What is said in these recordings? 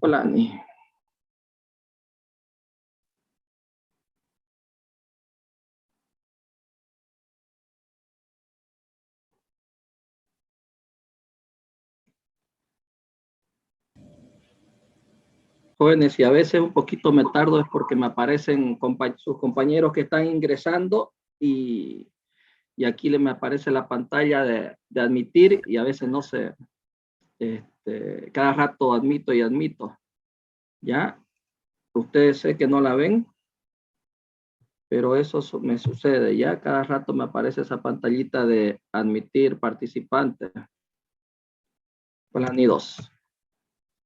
Hola, Ani. Jóvenes, y a veces un poquito me tardo es porque me aparecen sus compañeros que están ingresando y aquí me aparece la pantalla de admitir y a veces no sé, cada rato admito y admito. ¿Ya? Ustedes sé que no la ven, pero eso me sucede. Ya cada rato me aparece esa pantallita de admitir participante. Hola, ni dos.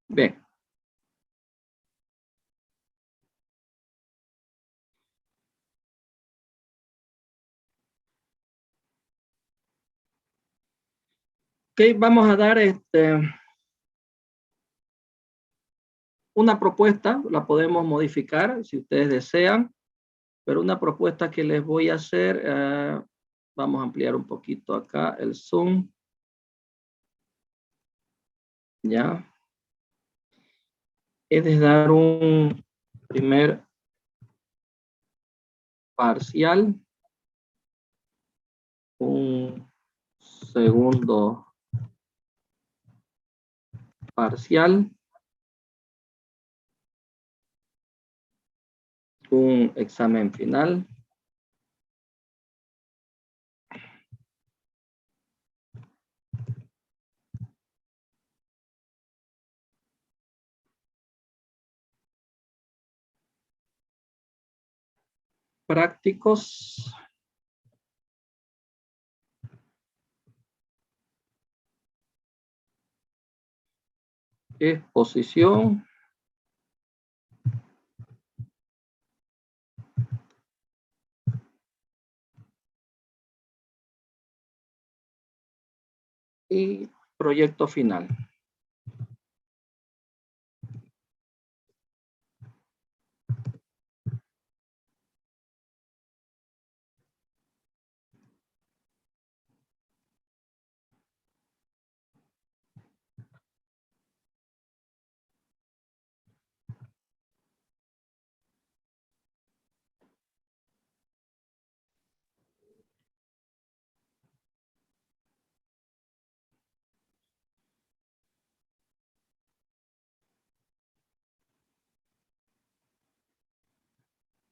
Bien. Ok, vamos a dar una propuesta, la podemos modificar si ustedes desean, pero una propuesta que les voy a hacer, vamos a ampliar un poquito acá el zoom, ya, es de dar un primer parcial, un segundo parcial, un examen final. Prácticos. Exposición. Y proyecto final.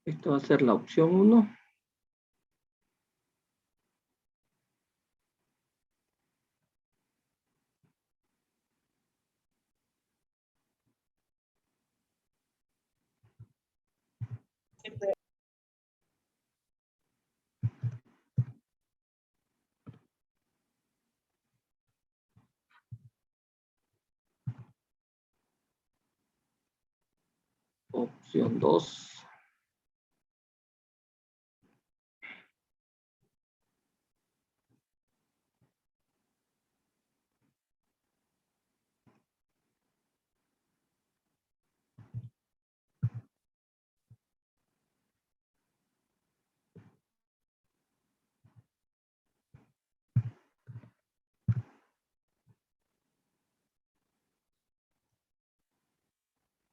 Esto va a ser la opción 1. Opción 2.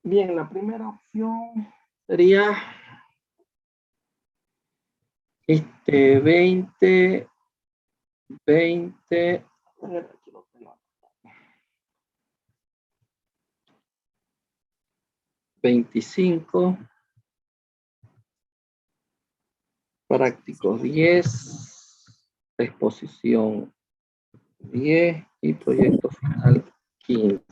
Bien, la primera opción sería 20, 20, 25, prácticos 10, exposición 10 y proyecto final 15.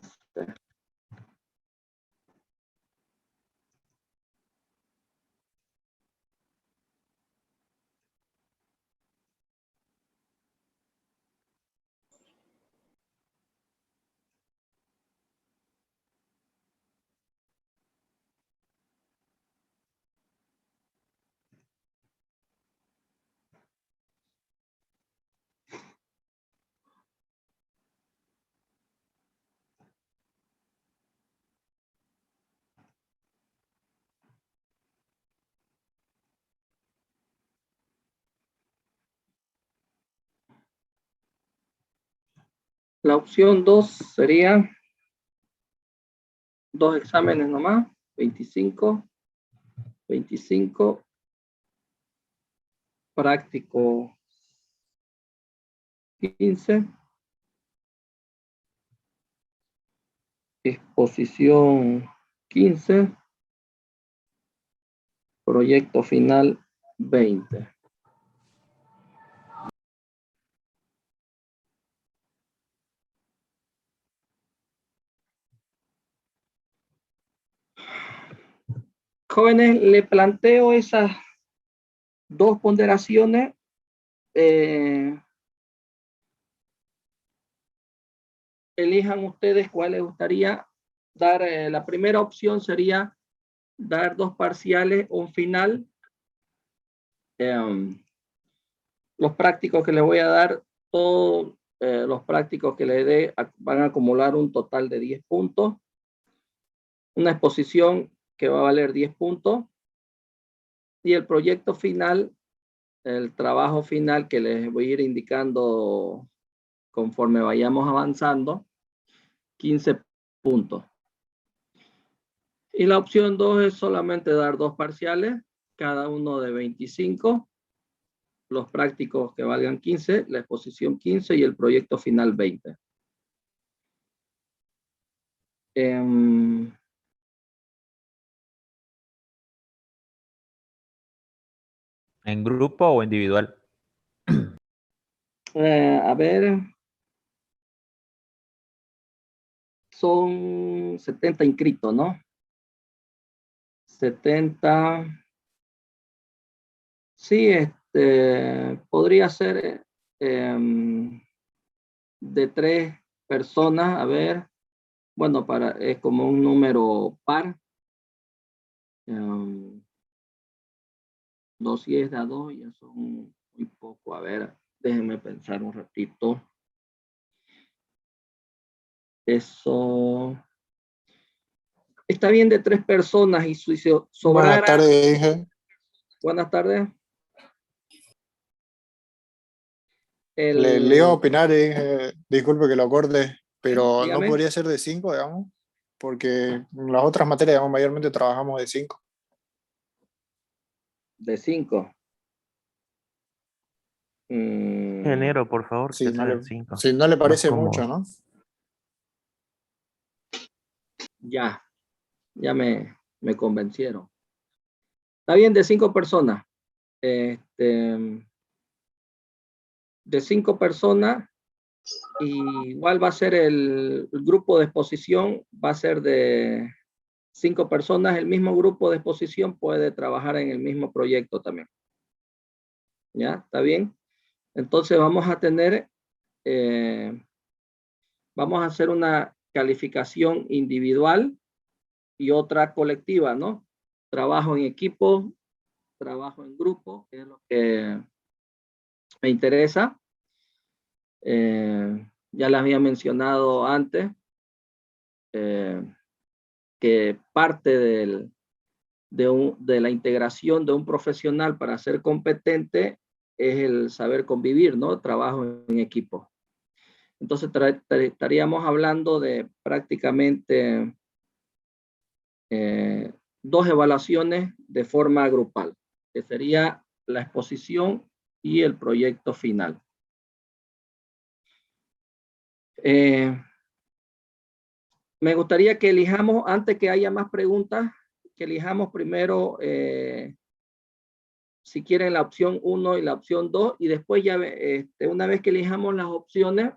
La opción 2 sería 2 exámenes nomás, 25, 25, práctico 15, exposición 15, proyecto final 20. Jóvenes, le planteo esas 2 ponderaciones. Elijan ustedes cuál les gustaría dar. La primera opción sería dar 2 parciales o un final. Los prácticos que les voy a dar, todos los prácticos que les dé van a acumular un total de 10 puntos. Una exposición que va a valer 10 puntos. Y el proyecto final, el trabajo final que les voy a ir indicando conforme vayamos avanzando, 15 puntos. Y la opción 2 es solamente dar 2 parciales, cada uno de 25. Los prácticos que valgan 15, la exposición 15 y el proyecto final 20. ¿En grupo o individual? A ver, son 70 inscritos, ¿no? 70. Sí, podría ser de 3 personas. A ver, bueno, es como un número par. 2 y es de a 2, ya son muy poco. A ver, déjenme pensar un ratito. Eso está bien de 3 personas y si sobrara. Buenas tardes, Inge. Buenas tardes. Le iba a opinar, Inge, disculpe que lo corte, pero Dígame. no podría ser de 5, digamos, porque en las otras materias, digamos, mayormente trabajamos de 5. De 5. Ingeniero, por favor, Si que no sea le, de 5. si no le parece cómodo. mucho, ¿no? Ya me convencieron. Está bien, de 5 personas. De 5 personas, y igual va a ser el grupo de exposición, va a ser de 5 personas. El mismo grupo de exposición puede trabajar en el mismo proyecto también. ¿Ya? ¿Está bien? Entonces vamos a tener, vamos a hacer una calificación individual y otra colectiva, ¿no? Trabajo en equipo, trabajo en grupo, que es lo que me interesa. Ya les había mencionado antes que parte de la integración de un profesional para ser competente es el saber convivir, ¿no? Trabajo en equipo. Entonces estaríamos hablando de prácticamente 2 evaluaciones de forma grupal, que sería la exposición y el proyecto final. Me gustaría que elijamos, antes que haya más preguntas, que elijamos primero, si quieren, la opción 1 y la opción 2, y después ya, una vez que elijamos las opciones,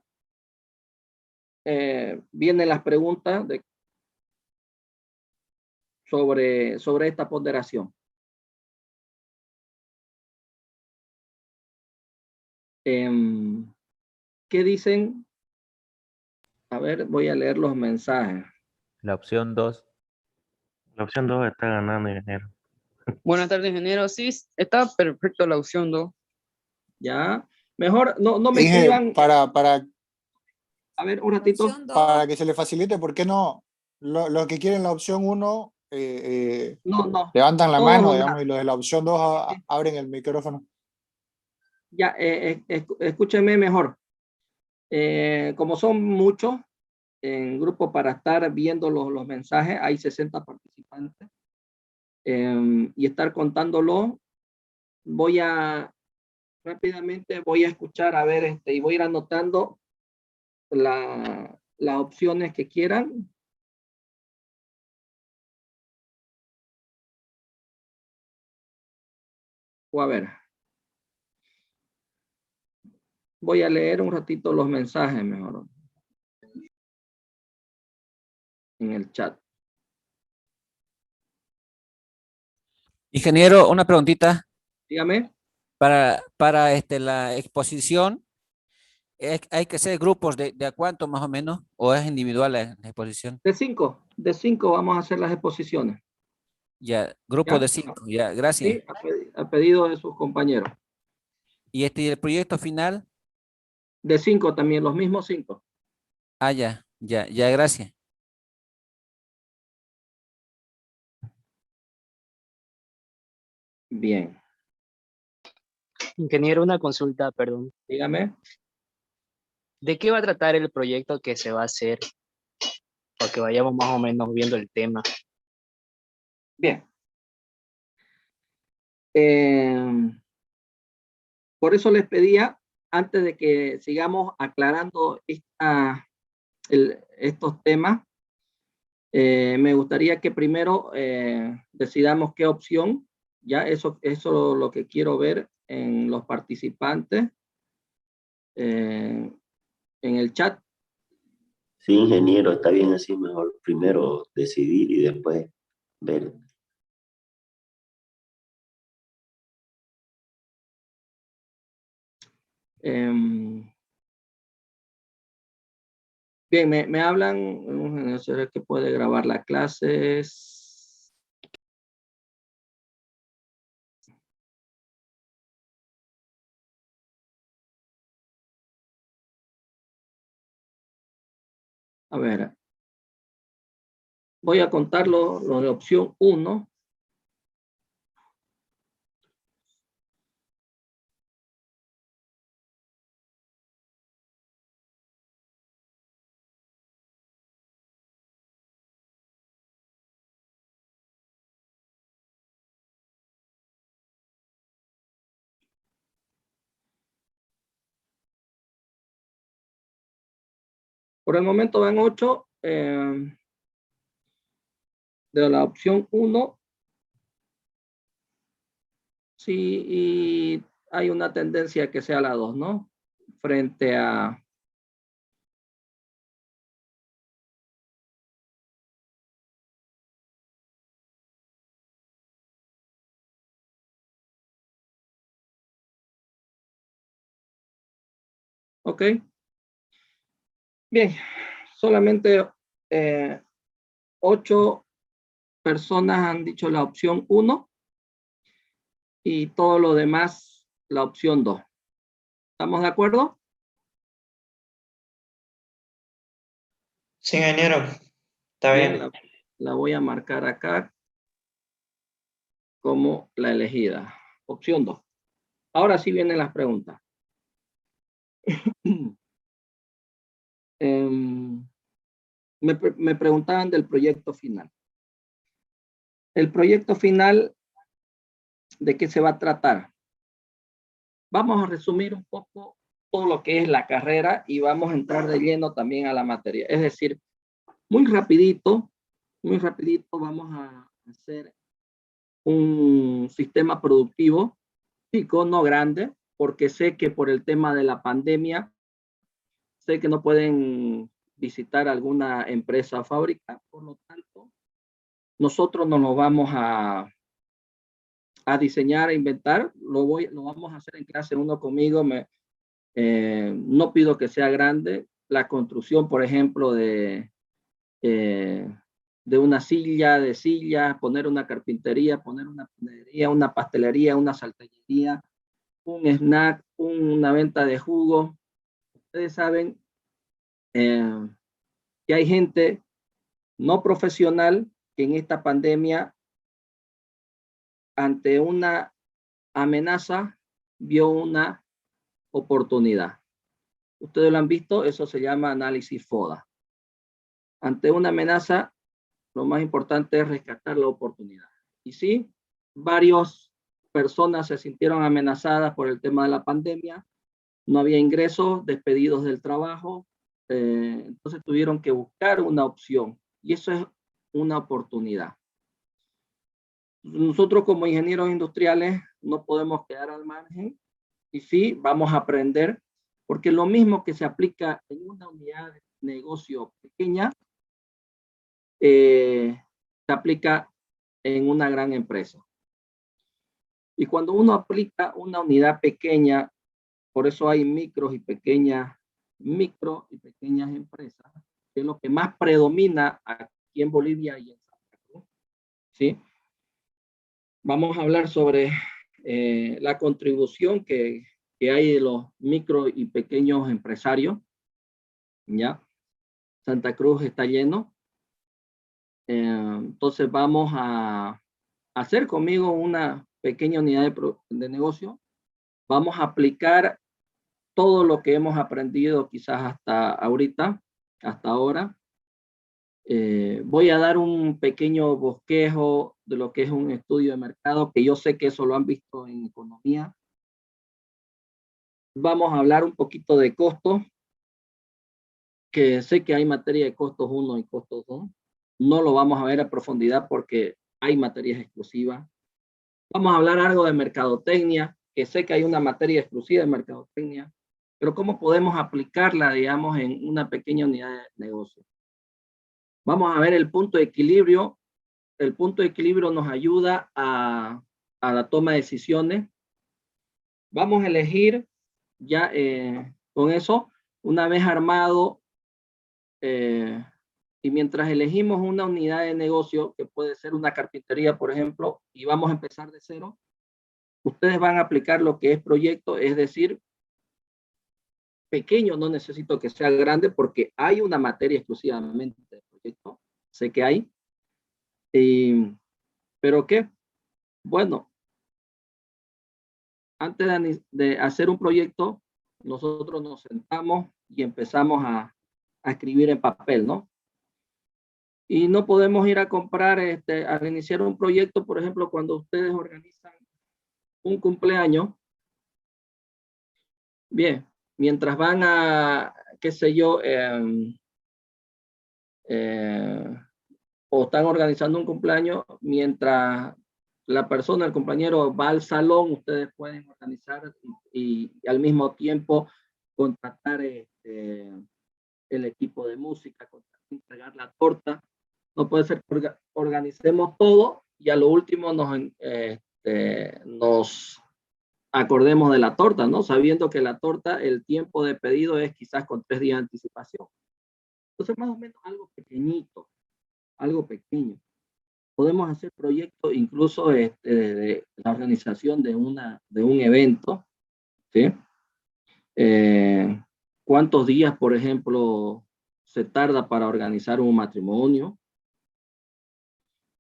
vienen las preguntas sobre esta ponderación. ¿Qué dicen? A ver, voy a leer los mensajes. La opción 2. La opción 2 está ganando, ingeniero. Buenas tardes, ingeniero. Sí, está perfecto la opción 2. Ya, mejor no me Inge, escriban. para A ver, un ratito. para que se le facilite, ¿por qué no? Los que quieren la opción 1 No. levantan la Todos mano, nomás. digamos, y los de la opción 2 abren el micrófono. Ya, escúchenme mejor. Como son muchos, en grupo para estar viendo los mensajes. Hay 60 participantes. Y estar contándolo. Rápidamente voy a escuchar, a ver, y voy a ir anotando las opciones que quieran. O a ver. Voy a leer un ratito los mensajes mejor. En el chat. Ingeniero, una preguntita. Dígame. Para la exposición, ¿hay que ser grupos de a cuánto más o menos? ¿O es individual la exposición? De 5 vamos a hacer las exposiciones. Ya, grupo ¿Ya? de 5, ya, gracias. Sí, a pedido de sus compañeros. ¿Y el proyecto final? De 5 también, los mismos 5. Ah, ya, gracias. Bien. Ingeniero, una consulta, perdón. Dígame. ¿De qué va a tratar el proyecto que se va a hacer? Para que vayamos más o menos viendo el tema. Bien. Por eso les pedía, antes de que sigamos aclarando estos temas, me gustaría que primero decidamos qué opción. Ya eso es lo que quiero ver en los participantes en el chat. Sí, ingeniero, está bien así, mejor primero decidir y después ver. Bien, me hablan, ¿será que puede grabar las clases? A ver, voy a contar lo de opción 1. Por el momento van 8 de la opción 1. Sí, y hay una tendencia que sea la 2, ¿no? Frente a... Ok. Bien, solamente 8 personas han dicho la opción 1 y todo lo demás la opción 2. ¿Estamos de acuerdo? Sí, ingeniero, está bien. La voy a marcar acá como la elegida. Opción 2. Ahora sí vienen las preguntas. Me preguntaban del proyecto final. El proyecto final, ¿de qué se va a tratar? Vamos a resumir un poco todo lo que es la carrera y vamos a entrar de lleno también a la materia. Es decir, muy rapidito vamos a hacer un sistema productivo chico, no grande, porque sé que por el tema de la pandemia, sé que no pueden visitar alguna empresa o fábrica, por lo tanto, nosotros nos lo vamos a diseñar, a inventar, lo vamos a hacer en clase 1 conmigo, no pido que sea grande, la construcción, por ejemplo, de una silla, de sillas, poner una carpintería, poner una panadería, una pastelería, una saltería, un snack, una venta de jugo. Ustedes saben que hay gente no profesional que en esta pandemia, ante una amenaza, vio una oportunidad. Ustedes lo han visto, eso se llama análisis FODA. ante una amenaza, lo más importante es rescatar la oportunidad. Y sí, varias personas se sintieron amenazadas por el tema de la pandemia, no había ingresos, despedidos del trabajo, entonces tuvieron que buscar una opción y eso es una oportunidad. Nosotros como ingenieros industriales no podemos quedar al margen y sí vamos a aprender, porque lo mismo que se aplica en una unidad de negocio pequeña, se aplica en una gran empresa. Y cuando uno aplica una unidad pequeña, por eso hay micro y pequeñas empresas, que es lo que más predomina aquí en Bolivia y en Santa Cruz, ¿sí? Vamos a hablar sobre la contribución que hay de los micro y pequeños empresarios, ¿ya? Santa Cruz está lleno. Entonces vamos a hacer conmigo una pequeña unidad de negocio. Vamos a aplicar todo lo que hemos aprendido quizás hasta ahora. Voy a dar un pequeño bosquejo de lo que es un estudio de mercado, que yo sé que eso lo han visto en economía. Vamos a hablar un poquito de costos, que sé que hay materia de costos 1 y costos 2. No lo vamos a ver a profundidad porque hay materias exclusivas. Vamos a hablar algo de mercadotecnia, que sé que hay una materia exclusiva de mercadotecnia, pero ¿cómo podemos aplicarla, digamos, en una pequeña unidad de negocio? Vamos a ver el punto de equilibrio. El punto de equilibrio nos ayuda a la toma de decisiones. Vamos a elegir ya con eso, una vez armado, y mientras elegimos una unidad de negocio, que puede ser una carpintería, por ejemplo, y vamos a empezar de cero, ustedes van a aplicar lo que es proyecto, es decir, pequeño, no necesito que sea grande porque hay una materia exclusivamente de proyecto, sé que hay. ¿Pero qué? Bueno, antes de hacer un proyecto, nosotros nos sentamos y empezamos a escribir en papel, ¿no? Y no podemos ir a comprar, al iniciar un proyecto, por ejemplo, cuando ustedes organizan un cumpleaños, bien, mientras van a, qué sé yo, o están organizando un cumpleaños, mientras la persona, el compañero va al salón, ustedes pueden organizar y al mismo tiempo contratar el equipo de música, entregar la torta. No puede ser que organicemos todo y a lo último nos acordemos de la torta, ¿no? Sabiendo que la torta, el tiempo de pedido es quizás con 3 días de anticipación. Entonces, más o menos algo pequeñito, algo pequeño. Podemos hacer proyectos incluso de la organización de un evento, ¿sí? ¿Cuántos días, por ejemplo, se tarda para organizar un matrimonio?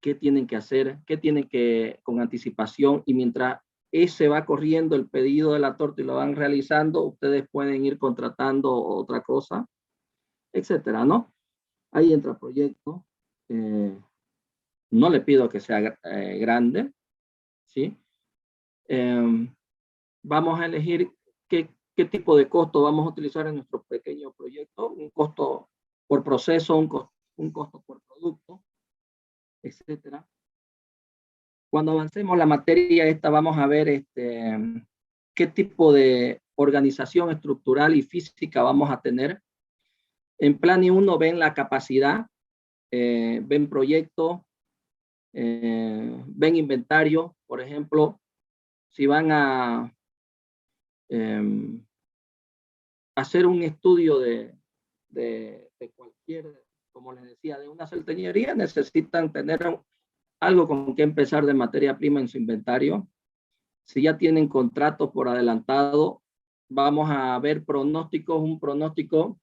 ¿Qué tienen que hacer? ¿Qué tienen que con anticipación? Y mientras ese va corriendo el pedido de la torta y lo van realizando, ustedes pueden ir contratando otra cosa, etcétera, ¿no? Ahí entra proyecto. No le pido que sea grande, ¿sí? Vamos a elegir qué tipo de costo vamos a utilizar en nuestro pequeño proyecto, un costo por proceso, un costo por producto, etcétera. Cuando avancemos la materia esta, vamos a ver qué tipo de organización estructural y física vamos a tener. En plan I1 ven la capacidad, ven proyecto, ven inventario, por ejemplo, si van a hacer un estudio de cualquier, como les decía, de una salteñería, necesitan tener algo con que empezar de materia prima en su inventario. Si ya tienen contratos por adelantado, vamos a ver pronósticos, un pronóstico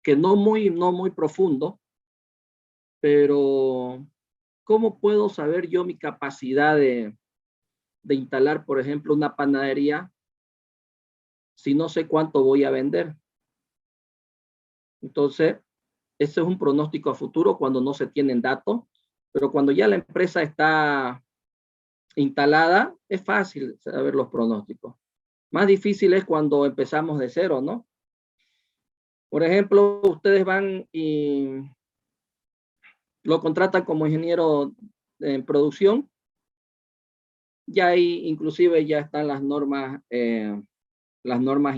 que no muy profundo, pero ¿cómo puedo saber yo mi capacidad de instalar, por ejemplo, una panadería si no sé cuánto voy a vender? Entonces, Ese es un pronóstico a futuro cuando no se tienen datos, pero cuando ya la empresa está instalada, es fácil saber los pronósticos. Más difícil es cuando empezamos de cero, ¿no? Por ejemplo, ustedes van y lo contratan como ingeniero en producción. Ya ahí inclusive ya están las normas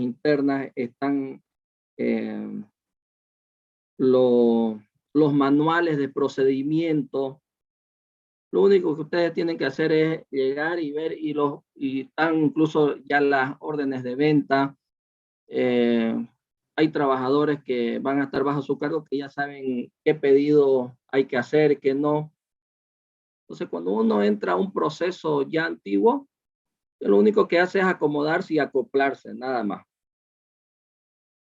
internas, están los manuales de procedimiento. Lo único que ustedes tienen que hacer es llegar y ver, y están incluso ya las órdenes de venta. Hay trabajadores que van a estar bajo su cargo que ya saben qué pedido hay que hacer, qué no. Entonces, cuando uno entra a un proceso ya antiguo, lo único que hace es acomodarse y acoplarse, nada más.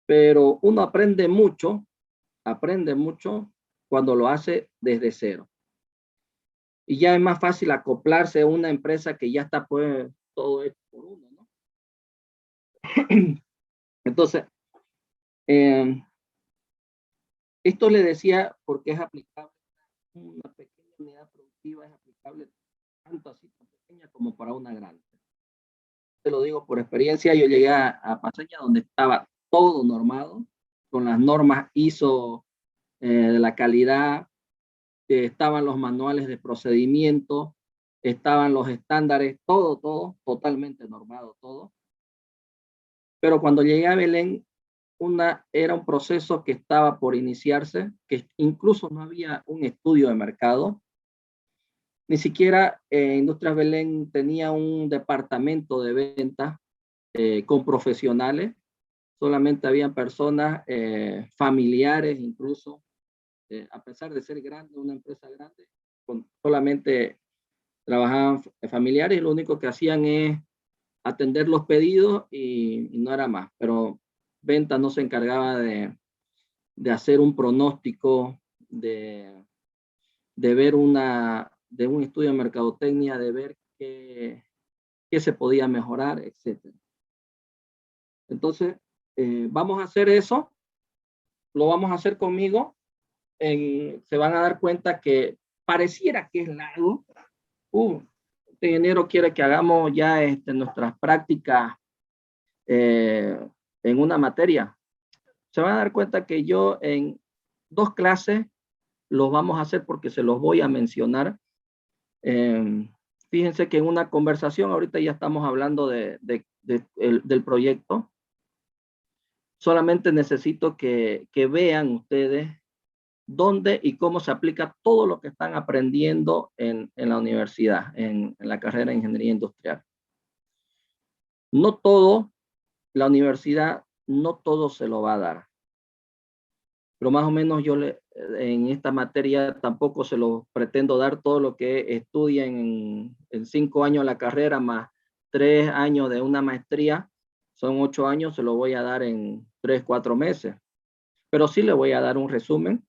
Pero uno aprende mucho cuando lo hace desde cero. Y ya es más fácil acoplarse a una empresa que ya está pues todo hecho por uno, ¿no? Entonces, esto le decía porque es aplicable, una pequeña unidad productiva es aplicable tanto así tan pequeña como para una grande. Te lo digo por experiencia, yo llegué a Paceña donde estaba todo normado, con las normas ISO de la calidad, estaban los manuales de procedimiento, estaban los estándares, todo, totalmente normado, todo. Pero cuando llegué a Belén, era un proceso que estaba por iniciarse, que incluso no había un estudio de mercado. Ni siquiera Industrias Belén tenía un departamento de ventas con profesionales. Solamente habían personas familiares, incluso, a pesar de ser grande, una empresa grande, solamente trabajaban familiares y lo único que hacían es atender los pedidos y no era más. Pero venta no se encargaba de hacer un pronóstico, de ver de un estudio de mercadotecnia, de ver qué se podía mejorar, etc. Entonces, vamos a hacer eso, lo vamos a hacer conmigo. Se van a dar cuenta que pareciera que es largo. Este ingeniero quiere que hagamos ya nuestras prácticas en una materia. Se van a dar cuenta que yo en 2 clases los vamos a hacer porque se los voy a mencionar. Fíjense que en una conversación, ahorita ya estamos hablando del proyecto. Solamente necesito que vean ustedes dónde y cómo se aplica todo lo que están aprendiendo en la universidad, en la carrera de Ingeniería Industrial. No todo, la universidad, no todo se lo va a dar. Pero más o menos yo en esta materia tampoco se lo pretendo dar todo lo que estudian en 5 años la carrera, más 3 años de una maestría, son 8 años, se lo voy a dar en 3, 4 meses. Pero sí le voy a dar un resumen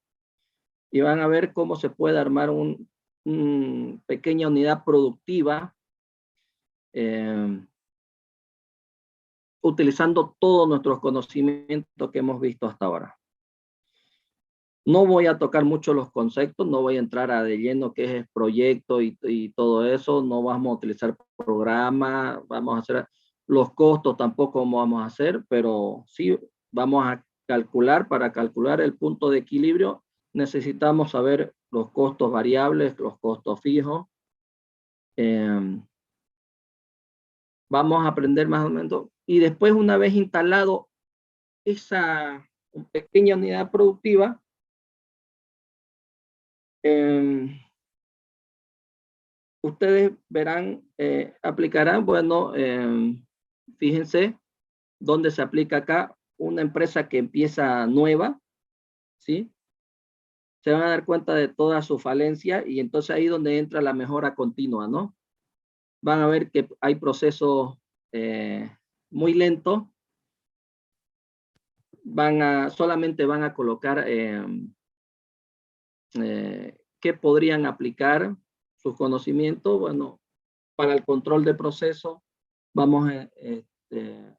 y van a ver cómo se puede armar una pequeña unidad productiva utilizando todos nuestros conocimientos que hemos visto hasta ahora. No voy a tocar mucho los conceptos, no voy a entrar a de lleno qué es el proyecto y todo eso, no vamos a utilizar programas, vamos a hacer los costos, tampoco vamos a hacer, pero sí vamos a calcular, para calcular el punto de equilibrio, necesitamos saber los costos variables, los costos fijos. Vamos a aprender más o menos, y después una vez instalado esa pequeña unidad productiva, ustedes verán, aplicarán, bueno, fíjense dónde se aplica acá, una empresa que empieza nueva, ¿sí? Se van a dar cuenta de toda su falencia y entonces ahí donde entra la mejora continua, ¿no? Van a ver que hay procesos muy lentos, solamente van a colocar qué podrían aplicar sus conocimientos. Bueno, para el control de proceso vamos a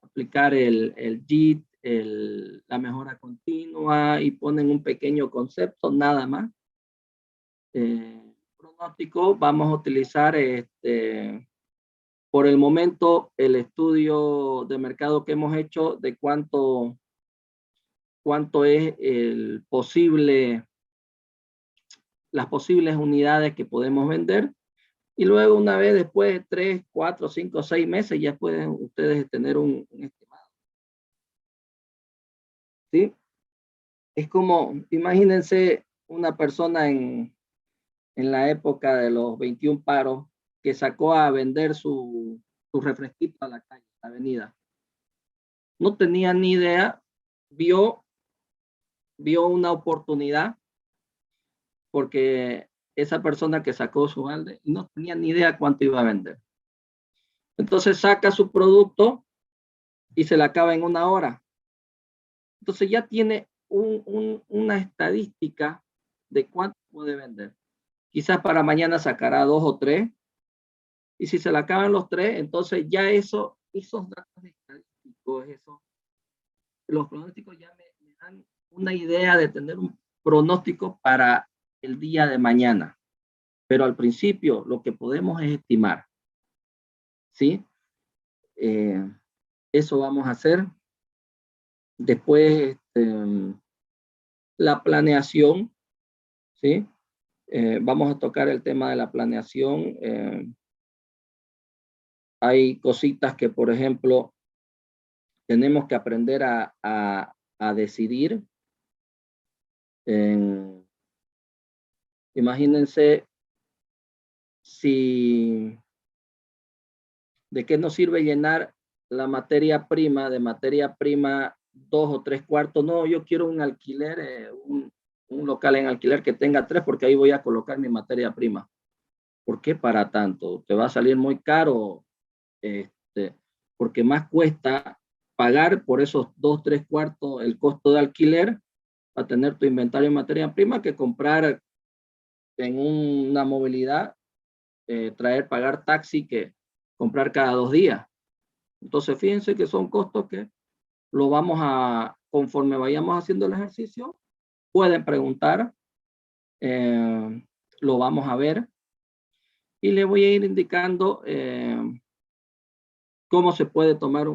aplicar el JIT, la mejora continua y ponen un pequeño concepto, nada más. Pronóstico, vamos a utilizar por el momento el estudio de mercado que hemos hecho de cuánto es las posibles unidades que podemos vender. Y luego una vez después de 3, 4, 5, 6 meses ya pueden ustedes tener un estimado. ¿Sí? Es como, imagínense una persona en la época de los 21 paros que sacó a vender su refresquito a la calle, a la avenida. No tenía ni idea, vio una oportunidad porque esa persona que sacó su balde no tenía ni idea cuánto iba a vender. Entonces saca su producto y se la acaba en 1 hora. Entonces ya tiene una estadística de cuánto puede vender. Quizás para mañana sacará 2 o 3. Y si se le acaban los 3, entonces ya esos datos estadísticos, los pronósticos ya me dan una idea de tener un pronóstico para el día de mañana. Pero al principio lo que podemos es estimar. ¿Sí? Eso vamos a hacer. Después, la planeación. ¿Sí? Vamos a tocar el tema de la planeación. Hay cositas que, por ejemplo, tenemos que aprender a decidir. Imagínense de qué nos sirve llenar la materia prima, de materia prima 2 o 3 cuartos. No, yo quiero un alquiler, un local en alquiler que tenga 3 porque ahí voy a colocar mi materia prima. ¿Por qué para tanto? Te va a salir muy caro, porque más cuesta pagar por esos 2, 3 cuartos el costo de alquiler para tener tu inventario de materia prima que comprar en una movilidad, pagar taxi que comprar cada 2 días. Entonces fíjense que son costos que lo vamos a, conforme vayamos haciendo el ejercicio, pueden preguntar, lo vamos a ver y le voy a ir indicando cómo se puede tomar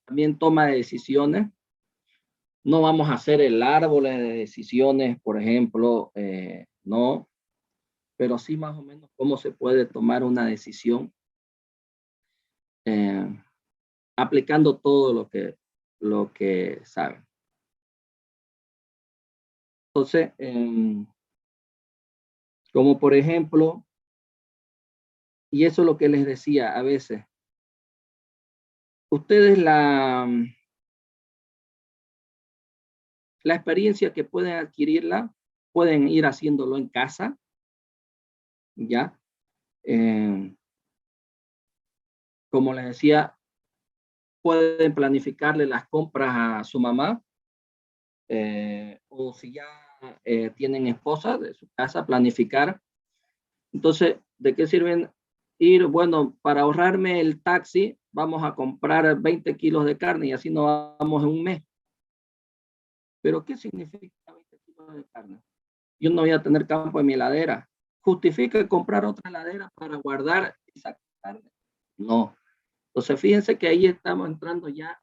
también toma de decisiones. No vamos a hacer el árbol de decisiones, por ejemplo, no, pero sí más o menos cómo se puede tomar una decisión aplicando todo lo que saben. Entonces, como por ejemplo, y eso es lo que les decía a veces, ustedes la experiencia que pueden adquirirla, pueden ir haciéndolo en casa, ¿ya? Como les decía, pueden planificarle las compras a su mamá, o si ya tienen esposa de su casa, planificar. Entonces, ¿de qué sirven ir? Bueno, para ahorrarme el taxi, vamos a comprar 20 kilos de carne y así nos vamos en un mes. ¿Pero qué significa 20 kilos de carne? Yo no voy a tener campo en mi heladera. ¿Justifica comprar otra heladera para guardar esa carne? No. Entonces, fíjense que ahí estamos entrando ya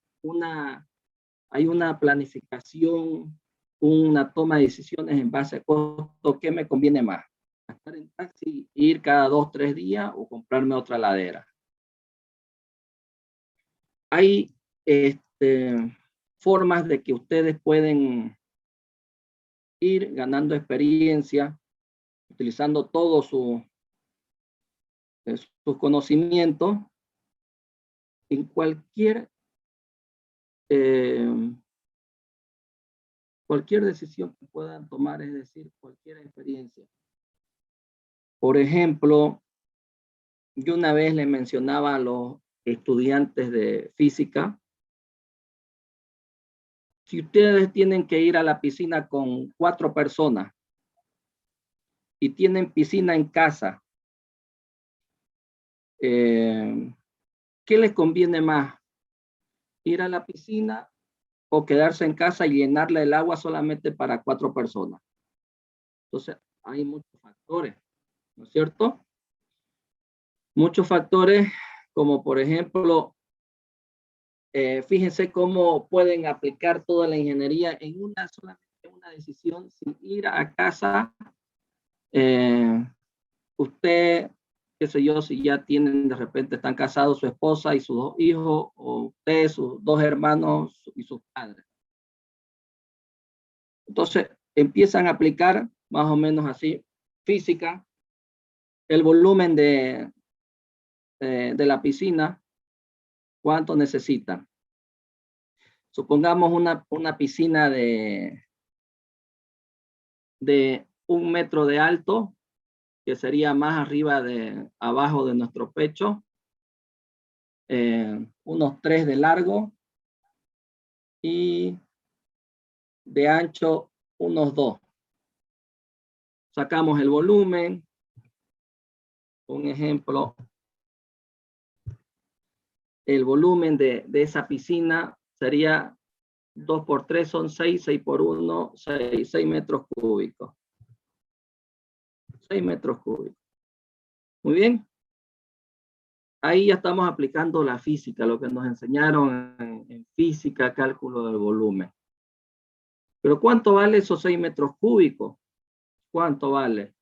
hay una planificación, una toma de decisiones en base a costo. ¿Qué me conviene más? ¿Estar en taxi, ir cada 2, 3 días o comprarme otra heladera? Hay formas de que ustedes pueden ir ganando experiencia, utilizando todos sus conocimientos en cualquier decisión que puedan tomar, es decir, cualquier experiencia. Por ejemplo, yo una vez le mencionaba a los estudiantes de física, si ustedes tienen que ir a la piscina con 4 personas y tienen piscina en casa, ¿qué les conviene más? ¿Ir a la piscina o quedarse en casa y llenarle el agua solamente para 4 personas. Entonces, hay muchos factores, ¿no es cierto? Muchos factores, como por ejemplo, fíjense cómo pueden aplicar toda la ingeniería en solamente una decisión sin ir a casa. Usted, qué sé yo, si ya tienen, de repente están casados su esposa y sus 2 hijos, o usted, sus 2 hermanos y sus padres. Entonces, empiezan a aplicar más o menos así, física, el volumen de la piscina, cuánto necesitan. Supongamos una piscina de 1 metro de alto, que sería más abajo de nuestro pecho, unos 3 de largo y de ancho unos 2. Sacamos el volumen. Un ejemplo, el volumen de esa piscina sería 2 por 3 son 6, 6 por 1, 6 metros cúbicos. 6 metros cúbicos. Muy bien. Ahí ya estamos aplicando la física, lo que nos enseñaron en física, cálculo del volumen. Pero ¿cuánto vale esos 6 metros cúbicos? ¿Cuánto vale?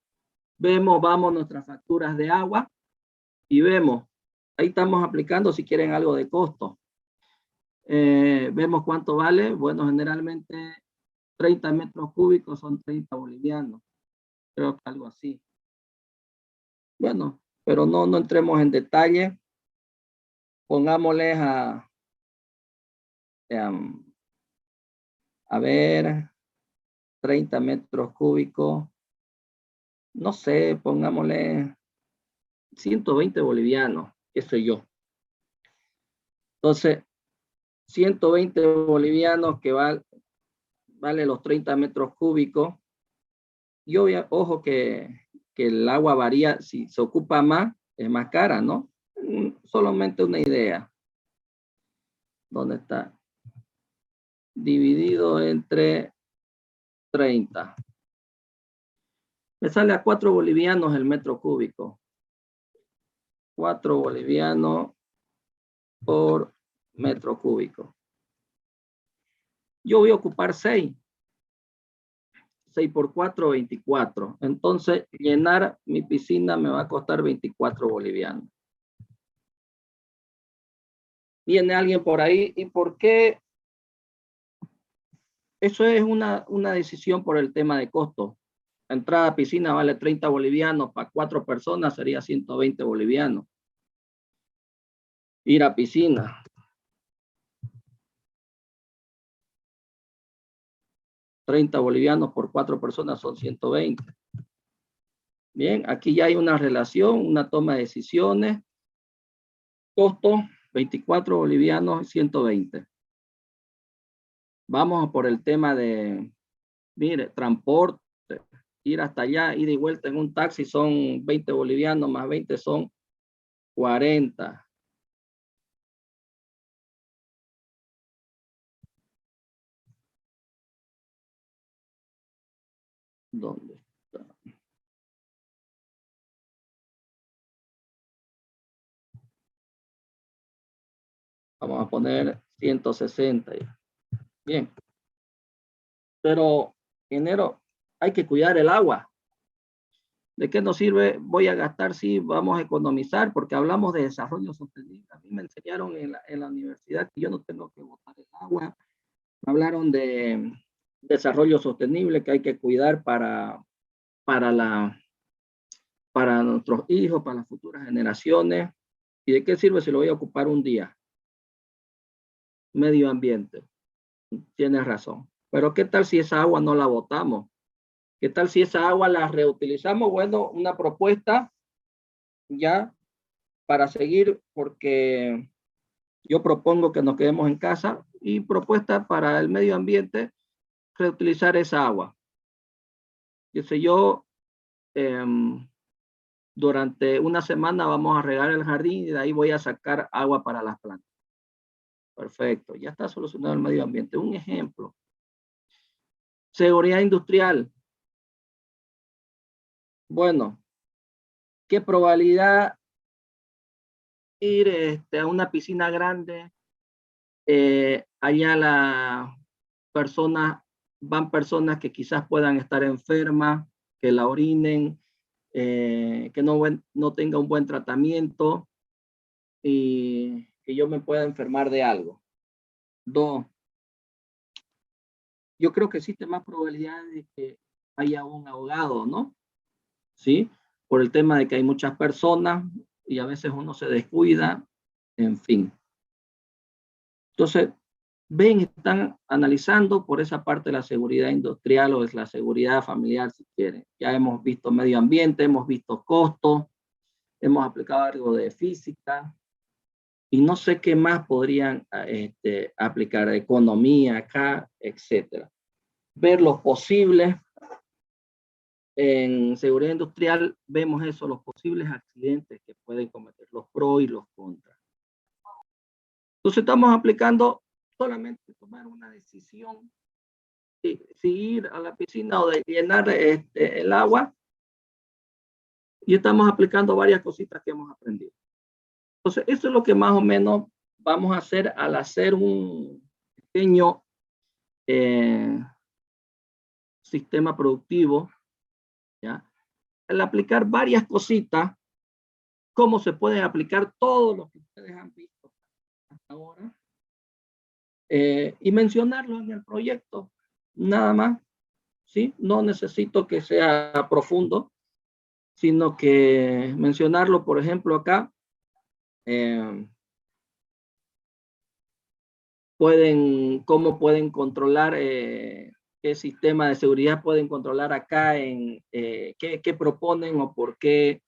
Vamos nuestras facturas de agua y vemos, ahí estamos aplicando si quieren algo de costo. Vemos cuánto vale. Bueno, generalmente 30 metros cúbicos son 30 bolivianos. Creo que algo así. Bueno, pero no entremos en detalle. Pongámosles a ver, 30 metros cúbicos. No sé, pongámosle 120 bolivianos, qué sé yo. Entonces, 120 bolivianos que vale los 30 metros cúbicos. Y ojo que el agua varía, si se ocupa más, es más cara, ¿no? Solamente una idea. ¿Dónde está? Dividido entre 30. Me sale a 4 bolivianos el metro cúbico. 4 bolivianos por metro cúbico. Yo voy a ocupar 6. 6 por 4, 24. Entonces, llenar mi piscina me va a costar 24 bolivianos. Viene alguien por ahí, ¿y por qué? Eso es una decisión por el tema de costo. La entrada a piscina vale 30 bolivianos, para 4 personas sería 120 bolivianos. Ir a piscina. 30 bolivianos por 4 personas son 120. Bien, aquí ya hay una relación, una toma de decisiones. Costo, 24 bolivianos, 120. Vamos por el tema de, mire, transporte, ir hasta allá, ida y vuelta en un taxi son 20 bolivianos, más 20 son 40. ¿Dónde está? Vamos a poner 160. Bien. Pero, ingeniero, hay que cuidar el agua. ¿De qué nos sirve? Voy a gastar, sí, vamos a economizar, porque hablamos de desarrollo sostenible. A mí me enseñaron en la universidad que yo no tengo que botar el agua. Me hablaron de desarrollo sostenible que hay que cuidar para nuestros hijos, para las futuras generaciones. ¿Y de qué sirve si lo voy a ocupar un día? Medio ambiente. Tienes razón. Pero ¿qué tal si esa agua no la botamos? ¿Qué tal si esa agua la reutilizamos? Bueno, una propuesta ya para seguir, porque yo propongo que nos quedemos en casa, y propuesta para el medio ambiente, reutilizar esa agua. Qué sé yo, durante una semana vamos a regar el jardín y de ahí voy a sacar agua para las plantas. Perfecto, ya está solucionado el medio ambiente. Un ejemplo. Seguridad industrial. Bueno, ¿qué probabilidad ir a una piscina grande? Allá van personas que quizás puedan estar enfermas, que la orinen, que no tenga un buen tratamiento y que yo me pueda enfermar de algo. 2, yo creo que existe más probabilidad de que haya un ahogado, ¿no? ¿Sí? Por el tema de que hay muchas personas y a veces uno se descuida, en fin. Entonces, están analizando por esa parte la seguridad industrial o es la seguridad familiar, si quieren. Ya hemos visto medio ambiente, hemos visto costos, hemos aplicado algo de física y no sé qué más podrían aplicar, economía acá, etcétera. Ver los posibles. En seguridad industrial vemos eso, los posibles accidentes que pueden cometer, los pros y los contras. Entonces estamos aplicando solamente tomar una decisión, si ir a la piscina o de llenar el agua, y estamos aplicando varias cositas que hemos aprendido. Entonces eso es lo que más o menos vamos a hacer al hacer un pequeño sistema productivo, ¿ya? Al aplicar varias cositas, cómo se pueden aplicar todo lo que ustedes han visto hasta ahora, y mencionarlo en el proyecto, nada más, ¿sí? No necesito que sea profundo, sino que mencionarlo, por ejemplo, acá, cómo pueden controlar, qué sistema de seguridad pueden controlar acá, qué proponen o por qué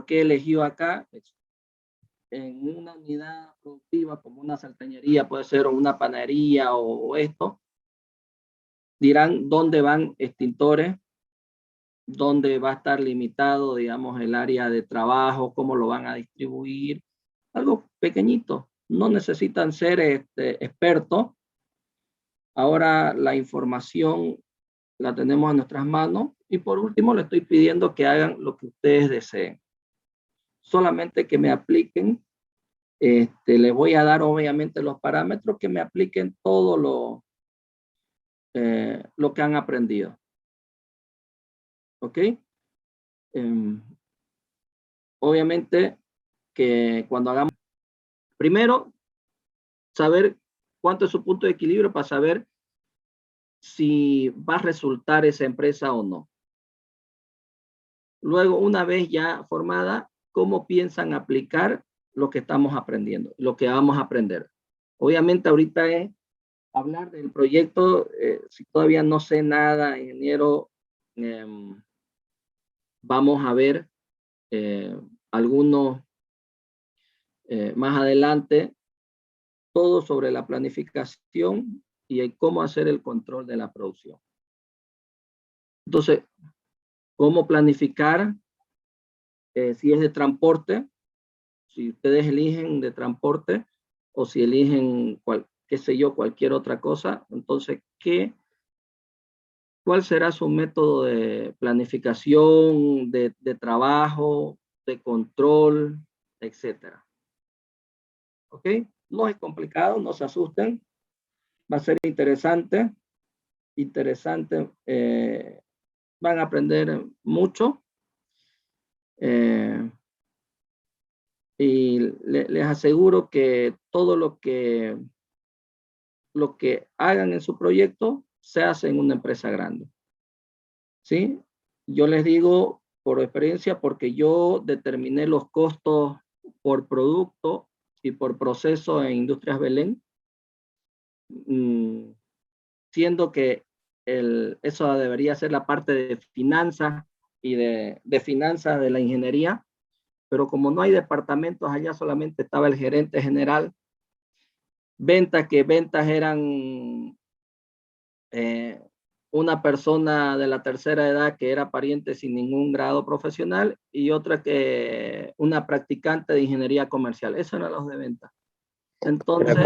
eligió acá. En una unidad productiva como una salteñería, puede ser una panadería o esto, dirán dónde van extintores, dónde va a estar limitado, digamos, el área de trabajo, cómo lo van a distribuir, algo pequeñito, no necesitan ser expertos. Ahora la información la tenemos en nuestras manos y por último le estoy pidiendo que hagan lo que ustedes deseen. Solamente que me apliquen, les voy a dar obviamente los parámetros, que me apliquen todo lo que han aprendido. ¿Ok? Obviamente que cuando hagamos, primero, saber cuánto es su punto de equilibrio para saber si va a resultar esa empresa o no. Luego, una vez ya formada, cómo piensan aplicar lo que estamos aprendiendo, lo que vamos a aprender. Obviamente ahorita es hablar del proyecto, si todavía no sé nada, ingeniero, vamos a ver algunos más adelante, todo sobre la planificación y cómo hacer el control de la producción. Entonces, cómo planificar, si es de transporte, si ustedes eligen de transporte o si eligen, qué sé yo, cualquier otra cosa, entonces, ¿cuál será su método de planificación, de trabajo, de control, etcétera? ¿Ok? No es complicado, no se asusten. Va a ser interesante. Van a aprender mucho. Y les aseguro que todo lo que hagan en su proyecto se hace en una empresa grande. ¿Sí? Yo les digo por experiencia, porque yo determiné los costos por producto y por proceso en Industrias Belén, siendo que eso debería ser la parte de finanzas y de finanzas de la ingeniería, pero como no hay departamentos allá, solamente estaba el gerente general. Ventas eran una persona de la tercera edad que era pariente sin ningún grado profesional y otra que una practicante de ingeniería comercial. Eso eran los de ventas. Entonces,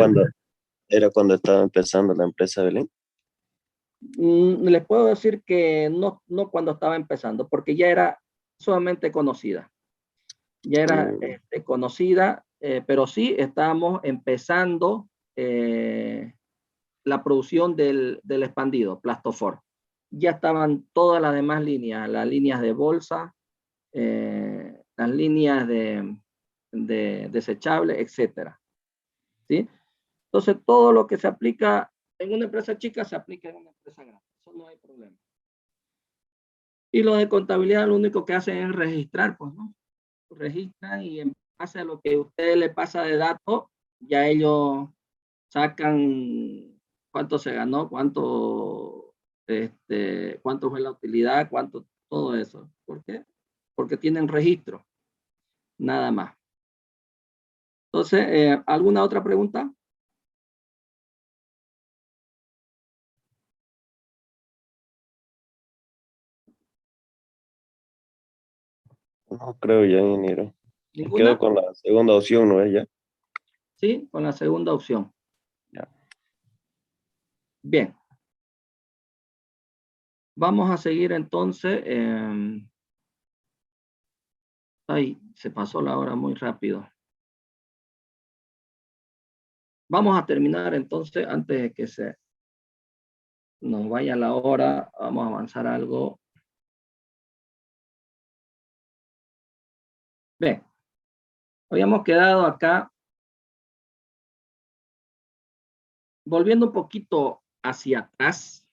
Era cuando estaba empezando la empresa Belén. Les puedo decir que no cuando estaba empezando, porque ya era sumamente conocida. Ya era conocida, pero sí estábamos empezando la producción del expandido, Plastofor. Ya estaban todas las demás líneas, las líneas de bolsa, las líneas de desechables, etcétera. ¿Sí? Entonces, todo lo que se aplica en una empresa chica se aplica en una empresa grande. Eso no hay problema. Y los de contabilidad lo único que hacen es registrar, pues, ¿no? Registran y en base a lo que usted le pasa de datos, ya ellos sacan cuánto se ganó, cuánto fue la utilidad, cuánto, todo eso. ¿Por qué? Porque tienen registro, nada más. Entonces, ¿alguna otra pregunta? No creo ya, ingeniero. Me ¿Ninguna? quedo con la segunda opción, ¿no es ya? Sí, con la segunda opción. Ya. Bien. Vamos a seguir entonces. Ay, se pasó la hora muy rápido. Vamos a terminar entonces antes de que se nos vaya la hora. Vamos a avanzar algo. Bien. Habíamos quedado acá. Volviendo un poquito hacia atrás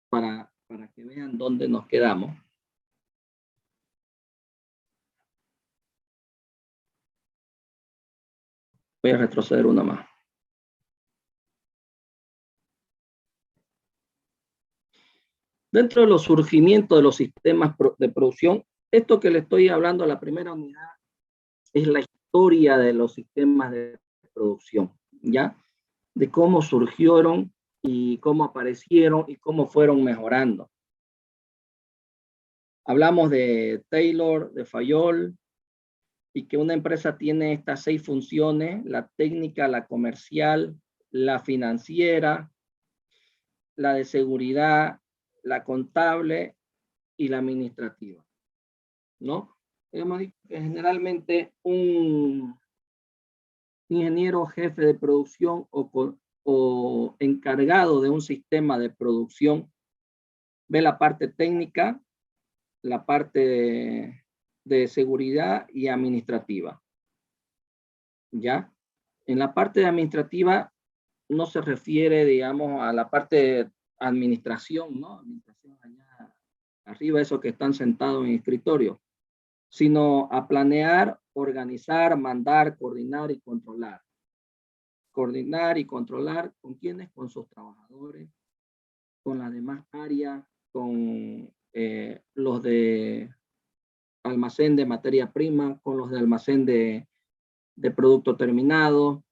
para que vean dónde nos quedamos. Voy a retroceder una más. Dentro de los surgimientos de los sistemas de producción, esto que le estoy hablando, la primera unidad, es la historia de los sistemas de producción, ¿ya? De cómo surgieron y cómo aparecieron y cómo fueron mejorando. Hablamos de Taylor, de Fayol, y que una empresa tiene estas 6 funciones: la técnica, la comercial, la financiera, la de seguridad, la contable y la administrativa, ¿no? Hemos dicho que generalmente un ingeniero jefe de producción o encargado de un sistema de producción ve la parte técnica, la parte de seguridad y administrativa. ¿Ya? En la parte administrativa no se refiere, digamos, a la parte de administración, ¿no? Administración allá arriba, esos que están sentados en el escritorio, sino a planear, organizar, mandar, coordinar y controlar. Coordinar y controlar con quiénes, con sus trabajadores, con las demás áreas, con los de almacén de materia prima, con los de almacén de producto terminado,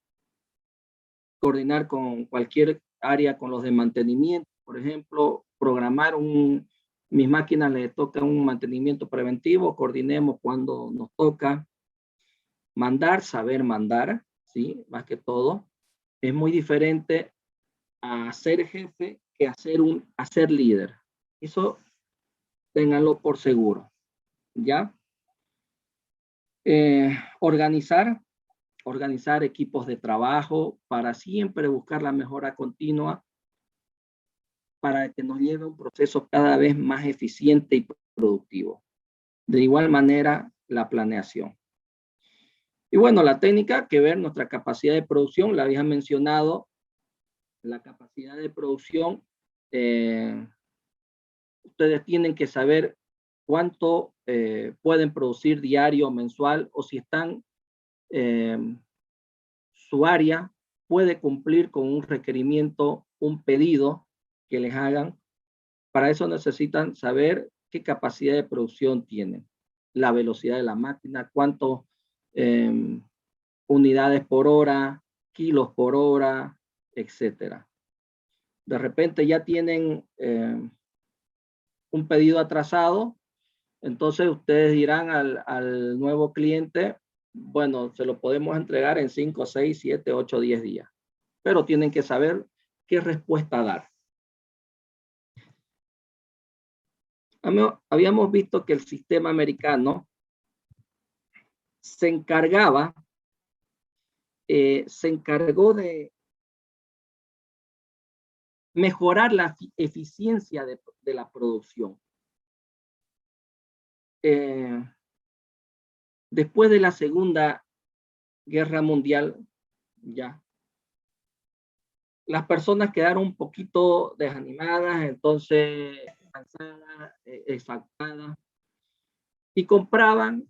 coordinar con cualquier área, con los de mantenimiento, por ejemplo, programar mis máquinas les toca un mantenimiento preventivo, coordinemos cuando nos toca. Mandar, saber mandar, ¿sí? Más que todo. Es muy diferente a ser jefe que a ser líder. Eso ténganlo por seguro, ¿ya? Organizar equipos de trabajo para siempre buscar la mejora continua para que nos lleve a un proceso cada vez más eficiente y productivo. De igual manera, la planeación. Y bueno, la técnica, que ver nuestra capacidad de producción, la había mencionado, la capacidad de producción, ustedes tienen que saber cuánto pueden producir diario, mensual, o si están, su área puede cumplir con un requerimiento, un pedido que les hagan. Para eso necesitan saber qué capacidad de producción tienen, la velocidad de la máquina, cuántos unidades por hora, kilos por hora, etcétera. De repente ya tienen un pedido atrasado, entonces ustedes dirán al nuevo cliente, bueno, se lo podemos entregar en 5, 6, 7, 8, 10 días. pero tienen que saber qué respuesta dar. Habíamos visto que el sistema americano se encargó de mejorar la eficiencia de la producción. Después de la Segunda Guerra Mundial, ya, las personas quedaron un poquito desanimadas, entonces cansadas, exaltadas, y compraban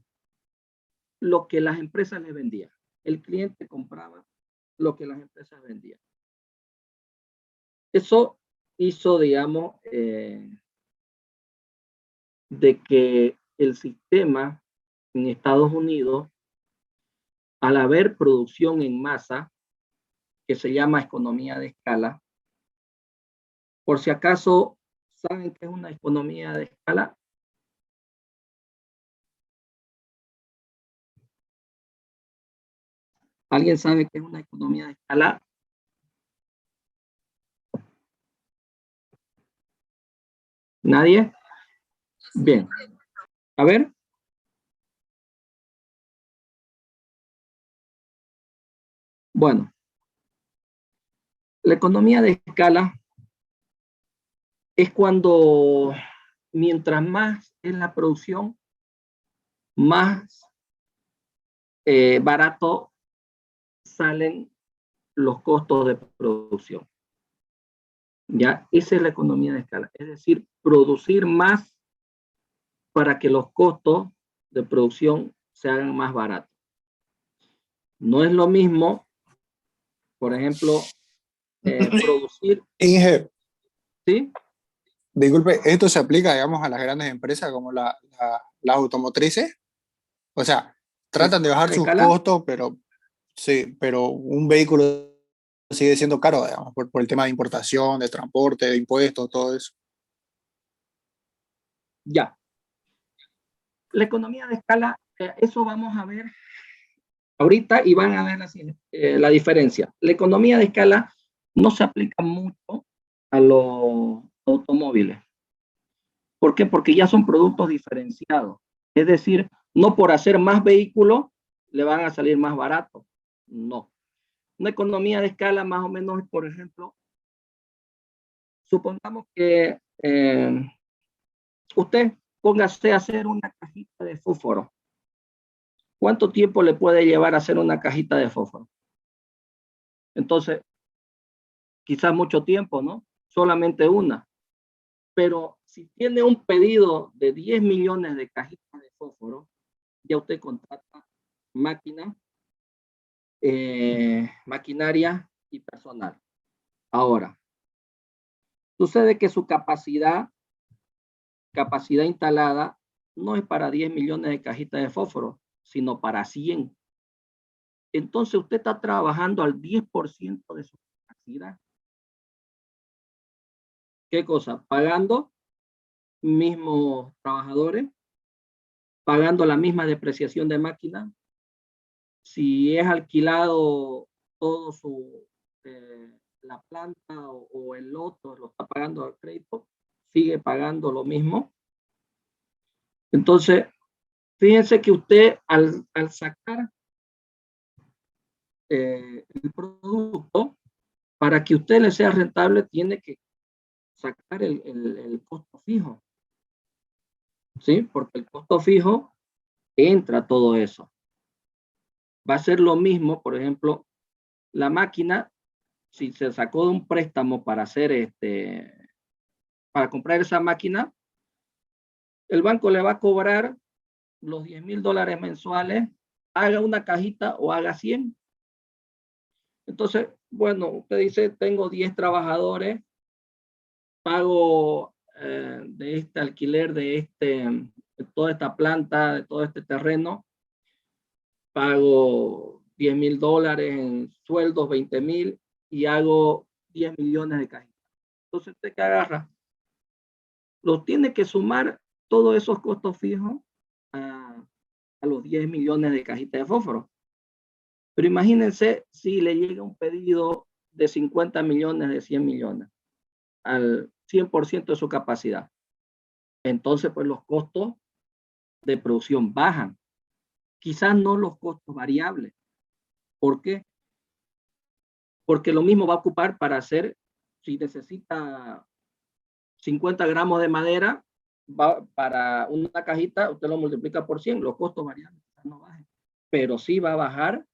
lo que las empresas les vendían. El cliente compraba lo que las empresas vendían. Eso hizo, digamos, de que el sistema en Estados Unidos, al haber producción en masa, que se llama economía de escala, por si acaso, ¿saben qué es una economía de escala? ¿Alguien sabe qué es una economía de escala? ¿Nadie? Bien. A ver. Bueno. La economía de escala es cuando mientras más es la producción, más barato salen los costos de producción. Ya, esa es la economía de escala. Es decir, producir más para que los costos de producción se hagan más baratos. No es lo mismo, por ejemplo, producir. Inge, ¿Sí? disculpe, ¿esto se aplica, digamos, a las grandes empresas como las automotrices? O sea, tratan de bajar sus ¿Escala? costos, pero sí, pero un vehículo sigue siendo caro, digamos, por el tema de importación, de transporte, de impuestos, todo eso. Ya. La economía de escala, eso vamos a ver ahorita y van a ver la diferencia. La economía de escala no se aplica mucho a los automóviles. ¿Por qué? Porque ya son productos diferenciados. Es decir, no por hacer más vehículos le van a salir más baratos. No. Una economía de escala más o menos, por ejemplo, supongamos que usted póngase a hacer una cajita de fósforo. ¿Cuánto tiempo le puede llevar a hacer una cajita de fósforo? Entonces, quizás mucho tiempo, ¿no? Solamente una. Pero si tiene un pedido de 10 millones de cajitas de fósforo, ya usted contrata máquina, maquinaria y personal. Ahora, sucede que su capacidad instalada no es para 10 millones de cajitas de fósforo, sino para 100. Entonces usted está trabajando al 10% de su capacidad. ¿Qué cosa? Pagando mismos trabajadores, pagando la misma depreciación de máquina. Si es alquilado todo la planta o el lote, lo está pagando al crédito, sigue pagando lo mismo. Entonces, fíjense que usted al sacar el producto, para que usted le sea rentable, tiene que sacar el costo fijo. ¿Sí? Porque el costo fijo entra todo eso. Va a ser lo mismo, por ejemplo, la máquina, si se sacó de un préstamo para hacer para comprar esa máquina, el banco le va a cobrar los $10,000 mensuales, haga una cajita o haga 100. Entonces, bueno, usted dice, tengo 10 trabajadores, pago de este alquiler, de toda esta planta, de todo este terreno, pago $10,000 en sueldos, 20,000 y hago 10 millones de cajitas. Entonces, ¿usted qué agarra? Los tiene que sumar todos esos costos fijos a los 10 millones de cajitas de fósforo. Pero imagínense si le llega un pedido de 50 millones, de 100 millones, al 100% de su capacidad. Entonces, pues los costos de producción bajan. Quizás no los costos variables. ¿Por qué? Porque lo mismo va a ocupar para hacer, si necesita 50 gramos de madera, para una cajita, usted lo multiplica por 100, los costos variables no bajan. Pero sí va a bajar,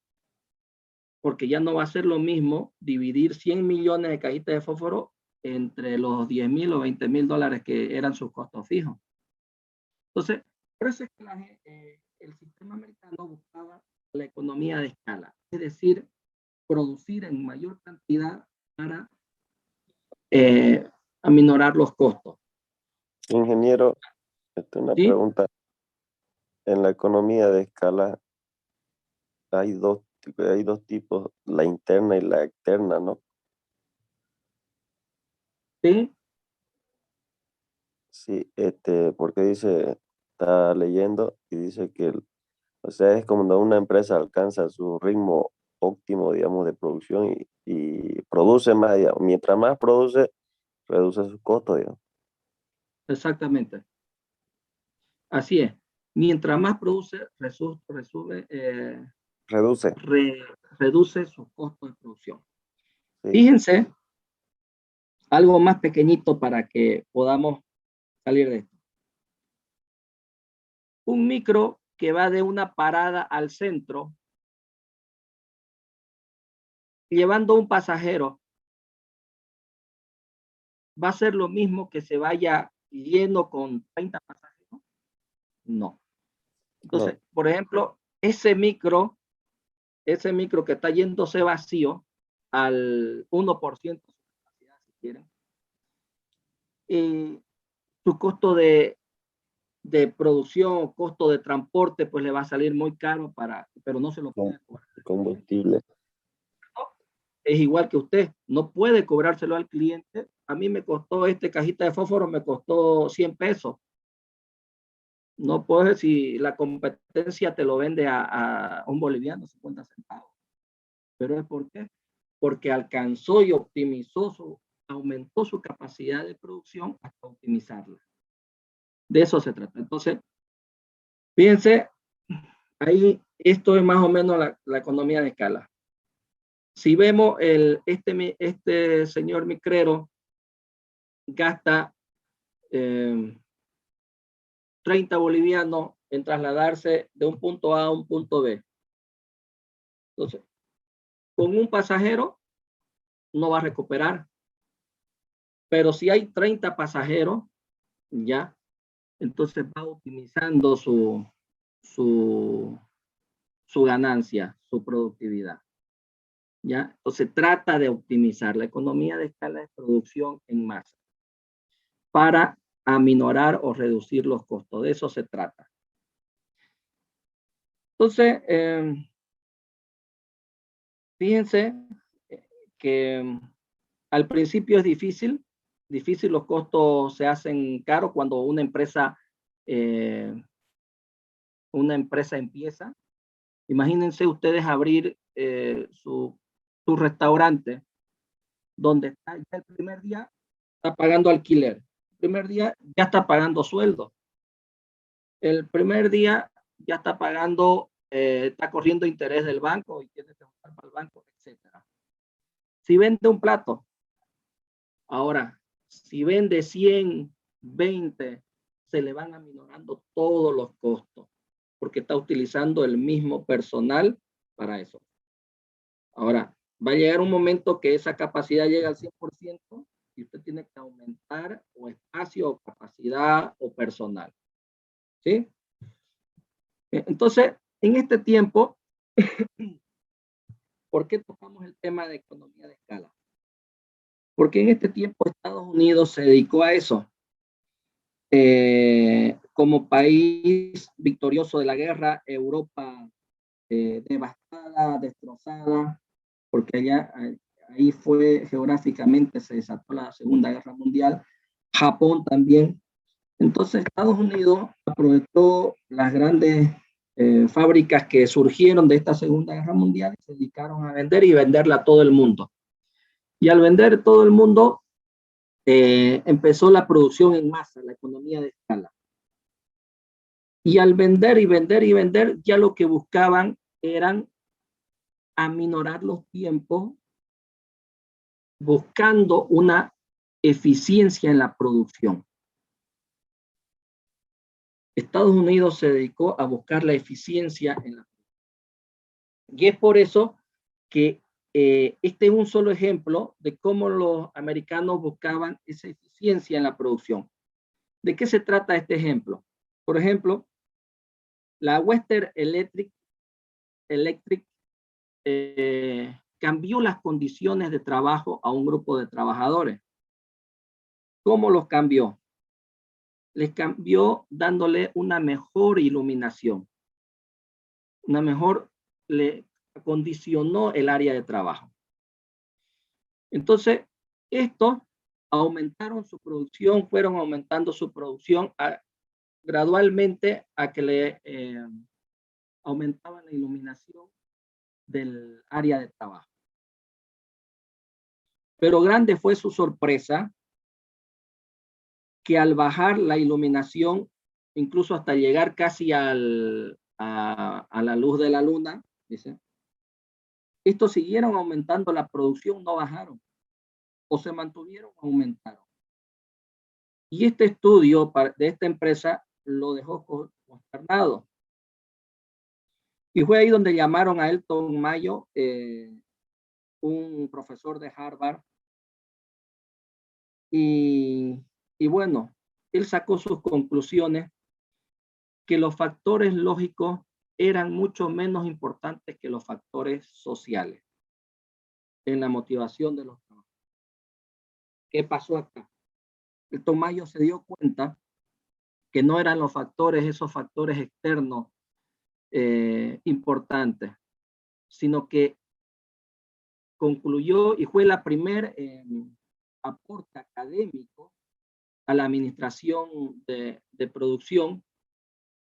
porque ya no va a ser lo mismo dividir 100 millones de cajitas de fósforo entre los 10,000 o 20,000 dólares que eran sus costos fijos. Entonces, por eso es que el sistema americano buscaba la economía de escala, es decir, producir en mayor cantidad para aminorar los costos. Ingeniero, una ¿Sí? pregunta. En la economía de escala hay dos tipos, la interna y la externa, ¿no? ¿Sí? Sí, porque está leyendo y dice que, o sea, es como cuando una empresa alcanza su ritmo óptimo, digamos, de producción y produce más, digamos. Mientras más produce, reduce sus costos, digamos. Exactamente. Así es. Mientras más produce, reduce sus costos de producción. Sí. Fíjense, algo más pequeñito para que podamos salir de esto. Un micro que va de una parada al centro, llevando un pasajero, ¿va a ser lo mismo que se vaya lleno con 30 pasajeros? No. Entonces, No. por ejemplo, ese micro que está yéndose vacío al 1% de su capacidad, si quieren, su costo de producción o costo de transporte, pues le va a salir muy caro pero no se lo puede cobrar. Combustible. Es igual que usted, no puede cobrárselo al cliente. A mí me costó cajita de fósforo, me costó 100 pesos. No puedes, si la competencia te lo vende a un boliviano, 50 centavos. ¿Pero es por qué? Porque alcanzó y optimizó aumentó su capacidad de producción hasta optimizarla. De eso se trata. Entonces, fíjense, ahí esto es más o menos la economía de escala. Si vemos este señor micrero gasta 30 bolivianos en trasladarse de un punto A a un punto B. Entonces, con un pasajero no va a recuperar. Pero si hay 30 pasajeros, ya, entonces va optimizando su ganancia, su productividad. ¿Ya? Entonces trata de optimizar la economía de escala de producción en masa para aminorar o reducir los costos. De eso se trata. Entonces, fíjense que al principio es difícil, los costos se hacen caros cuando una empresa empieza. Imagínense ustedes abrir su restaurante donde está ya el primer día está pagando alquiler, el primer día ya está pagando sueldo, el primer día ya está pagando, está corriendo interés del banco y tiene que buscar para el banco, etcétera. Si vende un plato, ahora, si vende 100, 20, se le van aminorando todos los costos, porque está utilizando el mismo personal para eso. Ahora, va a llegar un momento que esa capacidad llega al 100% y usted tiene que aumentar o espacio, o capacidad, o personal. ¿Sí? Entonces, en este tiempo, ¿por qué tocamos el tema de economía de escala? Porque en este tiempo Estados Unidos se dedicó a eso. Como país victorioso de la guerra, Europa devastada, destrozada, porque ahí fue geográficamente, se desató la Segunda Guerra Mundial, Japón también. Entonces Estados Unidos aprovechó las grandes fábricas que surgieron de esta Segunda Guerra Mundial y se dedicaron a vender y venderla a todo el mundo. Y al vender, todo el mundo empezó la producción en masa, la economía de escala. Y al vender y vender y vender, ya lo que buscaban eran aminorar los tiempos, buscando una eficiencia en la producción. Estados Unidos se dedicó a buscar la eficiencia en la producción. Y es por eso que este es un solo ejemplo de cómo los americanos buscaban esa eficiencia en la producción. ¿De qué se trata este ejemplo? Por ejemplo, la Western Electric cambió las condiciones de trabajo a un grupo de trabajadores. ¿Cómo los cambió? Les cambió dándole una mejor iluminación. Le acondicionó el área de trabajo. Entonces, estos aumentaron su producción, fueron aumentando su producción gradualmente a que le aumentaban la iluminación del área de trabajo. Pero grande fue su sorpresa que al bajar la iluminación, incluso hasta llegar casi a la luz de la luna, dice, estos siguieron aumentando la producción, no bajaron, o se mantuvieron, aumentaron. Y este estudio de esta empresa lo dejó consternado. Y fue ahí donde llamaron a Elton Mayo, un profesor de Harvard, y bueno, él sacó sus conclusiones que los factores lógicos eran mucho menos importantes que los factores sociales en la motivación de los trabajadores. ¿Qué pasó acá? El Tomayo se dio cuenta que no eran los factores, esos factores externos importantes, sino que concluyó y fue la primer aporte académico a la administración de producción,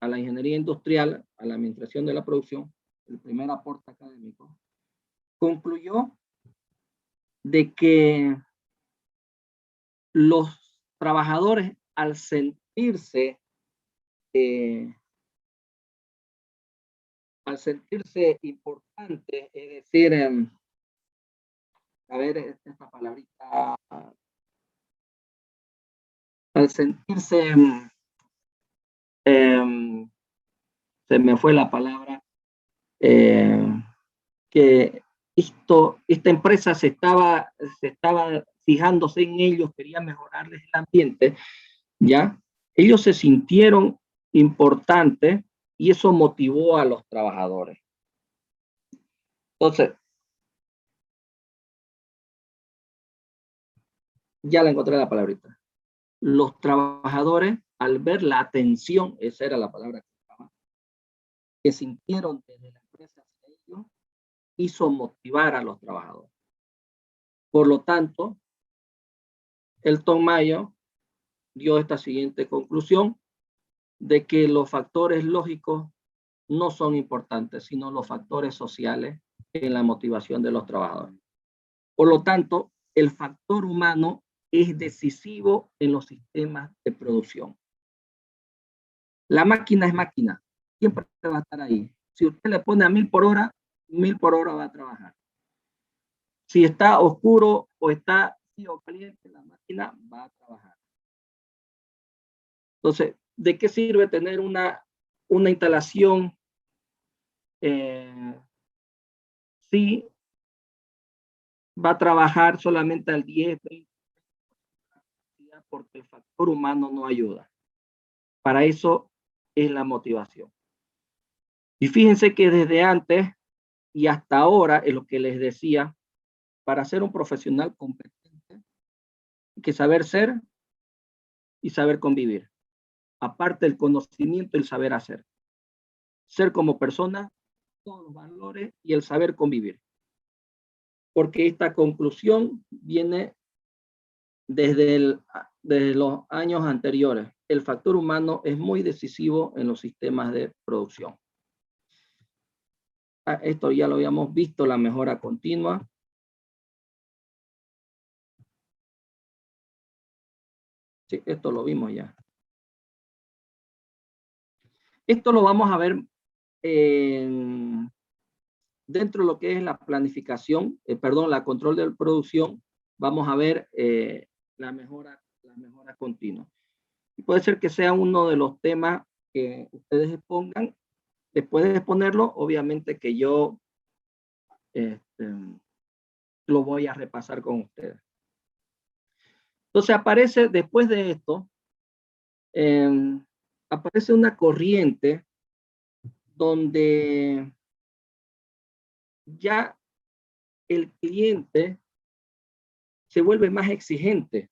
a la ingeniería industrial, a la administración de la producción, el primer aporte académico, concluyó de que los trabajadores al sentirse importantes, es decir, a ver esta palabrita, al sentirse, se me fue la palabra, que esta empresa se estaba fijándose en ellos, quería mejorarles el ambiente, ¿ya? Ellos se sintieron importantes y eso motivó a los trabajadores. Entonces, ya la encontré la palabrita. Los trabajadores, al ver la atención, esa era la palabra que sintieron desde la empresa hacia ellos, hizo motivar a los trabajadores. Por lo tanto, Elton Mayo dio esta siguiente conclusión de que los factores lógicos no son importantes, sino los factores sociales en la motivación de los trabajadores. Por lo tanto, el factor humano es decisivo en los sistemas de producción. La máquina es máquina, siempre va a estar ahí. Si usted le pone a 1000 por hora, 1000 por hora va a trabajar. Si está oscuro o está frío o caliente, la máquina va a trabajar. Entonces, ¿de qué sirve tener una instalación si va a trabajar solamente al 10, 20%, porque el factor humano no ayuda? Para eso es la motivación. Y fíjense que desde antes y hasta ahora, es lo que les decía, para ser un profesional competente, hay que saber ser y saber convivir. Aparte del conocimiento y el saber hacer. Ser como persona, todos los valores y el saber convivir. Porque esta conclusión viene desde los años anteriores. El factor humano es muy decisivo en los sistemas de producción. Esto ya lo habíamos visto, la mejora continua. Sí, esto lo vimos ya. Esto lo vamos a ver dentro de lo que es la planificación, la control de producción. Vamos a ver la mejora continua. Y puede ser que sea uno de los temas que ustedes expongan. Después de exponerlo, obviamente que yo lo voy a repasar con ustedes. Entonces aparece, después de esto, aparece una corriente donde ya el cliente se vuelve más exigente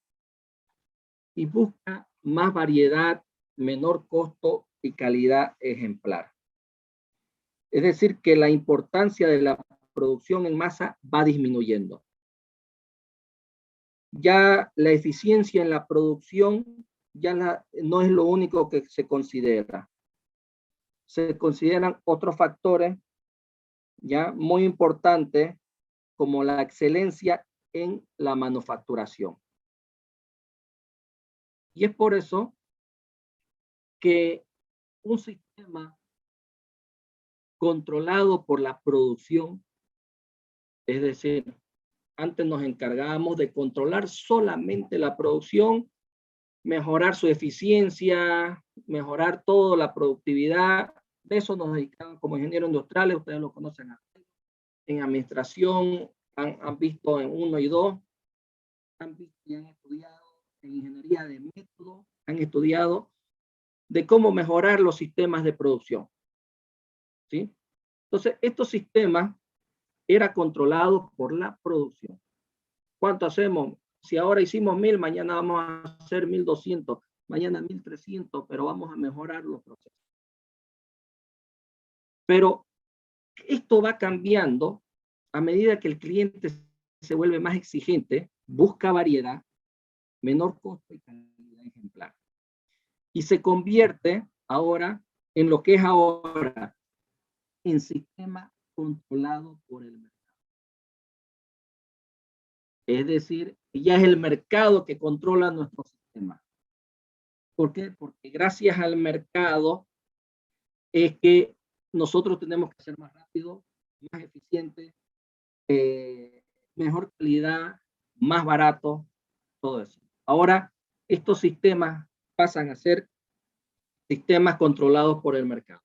y busca más variedad, menor costo y calidad ejemplar. Es decir, que la importancia de la producción en masa va disminuyendo. Ya la eficiencia en la producción ya no es lo único que se considera. Se consideran otros factores ya muy importantes como la excelencia en la manufacturación. Y es por eso que un sistema controlado por la producción, es decir, antes nos encargábamos de controlar solamente la producción, mejorar su eficiencia, mejorar toda la productividad. De eso nos dedicamos como ingenieros industriales, ustedes lo conocen en administración, han visto en 1 y 2, han visto y han estudiado en ingeniería de método, han estudiado de cómo mejorar los sistemas de producción. ¿Sí? Entonces, estos sistemas eran controlados por la producción. ¿Cuánto hacemos? Si ahora hicimos 1000, mañana vamos a hacer 1200, mañana 1300, pero vamos a mejorar los procesos. Pero esto va cambiando a medida que el cliente se vuelve más exigente, busca variedad, menor costo y calidad ejemplar. Y se convierte ahora en lo que es ahora, en sistema controlado por el mercado. Es decir, ya es el mercado que controla nuestro sistema. ¿Por qué? Porque gracias al mercado es que nosotros tenemos que ser más rápidos, más eficientes, mejor calidad, más barato, todo eso. Ahora, estos sistemas pasan a ser sistemas controlados por el mercado.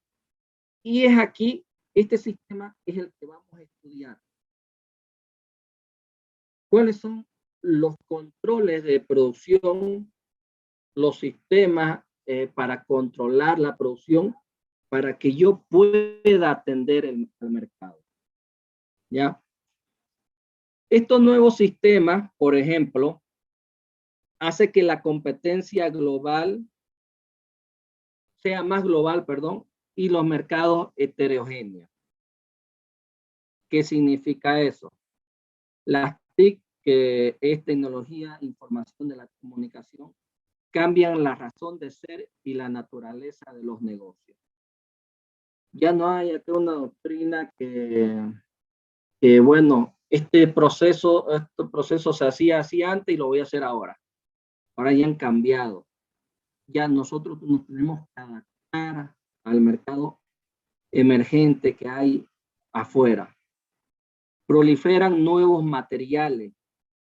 Y es aquí, este sistema es el que vamos a estudiar. ¿Cuáles son los controles de producción, los sistemas para controlar la producción, para que yo pueda atender al mercado? ¿Ya? Estos nuevos sistemas, por ejemplo, hace que la competencia global sea más global, perdón, y los mercados heterogéneos. ¿Qué significa eso? Las TIC, que es tecnología, información de la comunicación, cambian la razón de ser y la naturaleza de los negocios. Ya no hay aquí una doctrina que bueno, este proceso se hacía así antes y lo voy a hacer ahora. Ahora ya han cambiado. Ya nosotros nos tenemos que adaptar al mercado emergente que hay afuera. Proliferan nuevos materiales,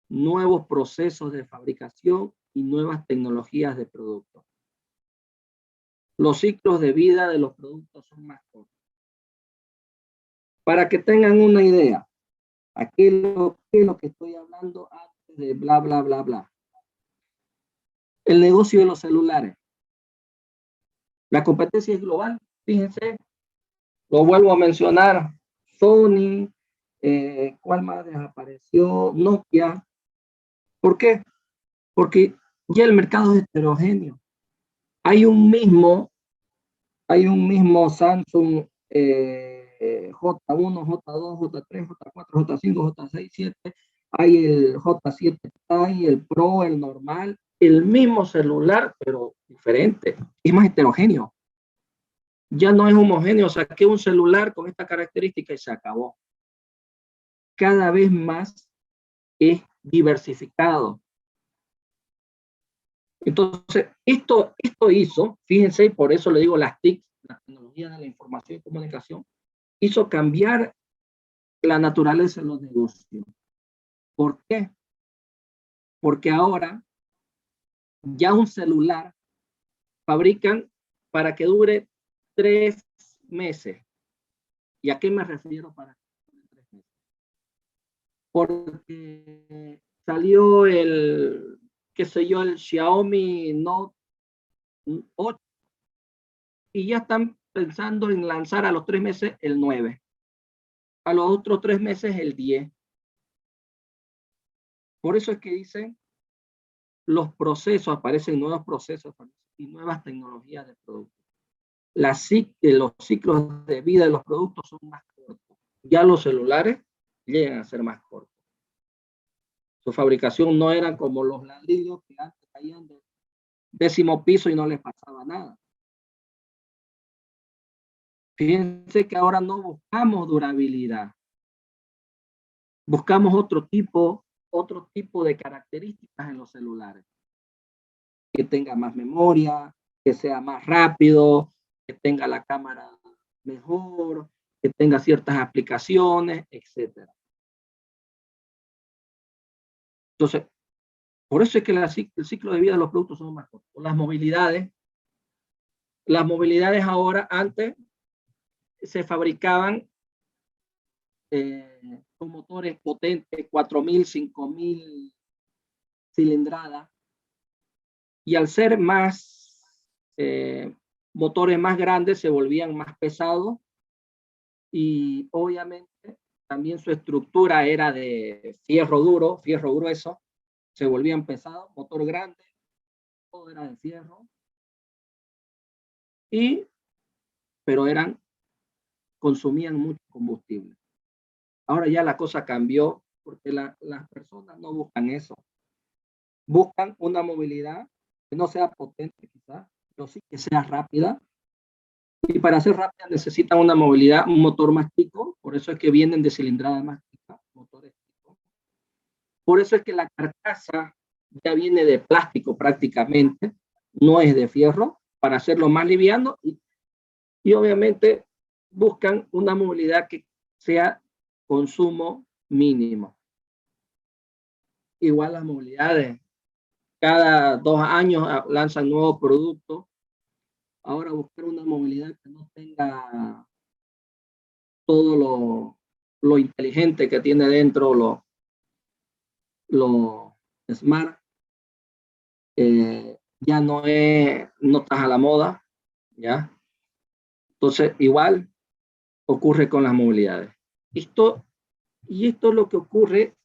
nuevos procesos de fabricación y nuevas tecnologías de productos. Los ciclos de vida de los productos son más cortos. Para que tengan una idea, aquí es lo que estoy hablando antes de bla, bla, bla, bla. El negocio de los celulares. La competencia es global, fíjense, lo vuelvo a mencionar, Sony, ¿cuál más desapareció? Nokia. ¿Por qué? Porque ya el mercado es heterogéneo. Hay un mismo Samsung J1, J2, J3, J4, J5, J6, 7. Hay el J7, hay el Pro, el normal, el mismo celular, pero diferente. Es más heterogéneo. Ya no es homogéneo. Saqué un celular con esta característica y se acabó. Cada vez más es diversificado. Entonces, esto hizo, fíjense, y por eso le digo las TIC, las tecnologías de la información y comunicación, hizo cambiar la naturaleza de los negocios. ¿Por qué? Porque ahora ya un celular fabrican para que dure 3 meses. ¿Y a qué me refiero para que dure 3 meses? Porque salió el, qué sé yo, el Xiaomi Note 8 y ya están pensando en lanzar a los 3 meses el 9. A los otros 3 meses el 10. Por eso es que dicen los procesos, aparecen nuevos procesos y nuevas tecnologías de productos. Los ciclos de vida de los productos son más cortos. Ya los celulares llegan a ser más cortos. Su fabricación no era como los ladrillos que antes caían del 10º piso y no les pasaba nada. Fíjense que ahora no buscamos durabilidad. Buscamos otro tipo de características en los celulares. Que tenga más memoria, que sea más rápido, que tenga la cámara mejor, que tenga ciertas aplicaciones, etc. Entonces, por eso es que el ciclo de vida de los productos son más cortos. Las movilidades ahora, antes se fabricaban con motores potentes, 4.000, 5.000 cilindradas, y al ser motores más grandes se volvían más pesados y obviamente también su estructura era de fierro duro, fierro grueso, se volvían pesados, motor grande, todo era de fierro, pero consumían mucho combustible. Ahora ya la cosa cambió porque las personas no buscan eso. Buscan una movilidad que no sea potente quizás, pero sí que sea rápida. Y para ser rápida necesitan una movilidad, un motor más chico, por eso es que vienen de cilindrada más chica, motores chicos. Por eso es que la carcasa ya viene de plástico prácticamente, no es de fierro, para hacerlo más liviano y obviamente buscan una movilidad que sea consumo mínimo. Igual las movilidades, cada 2 años lanzan nuevos productos. Ahora buscar una movilidad que no tenga todo lo inteligente que tiene dentro, lo smart, ya no está a la moda, ¿ya? Entonces, igual ocurre con las movilidades. Esto es lo que ocurre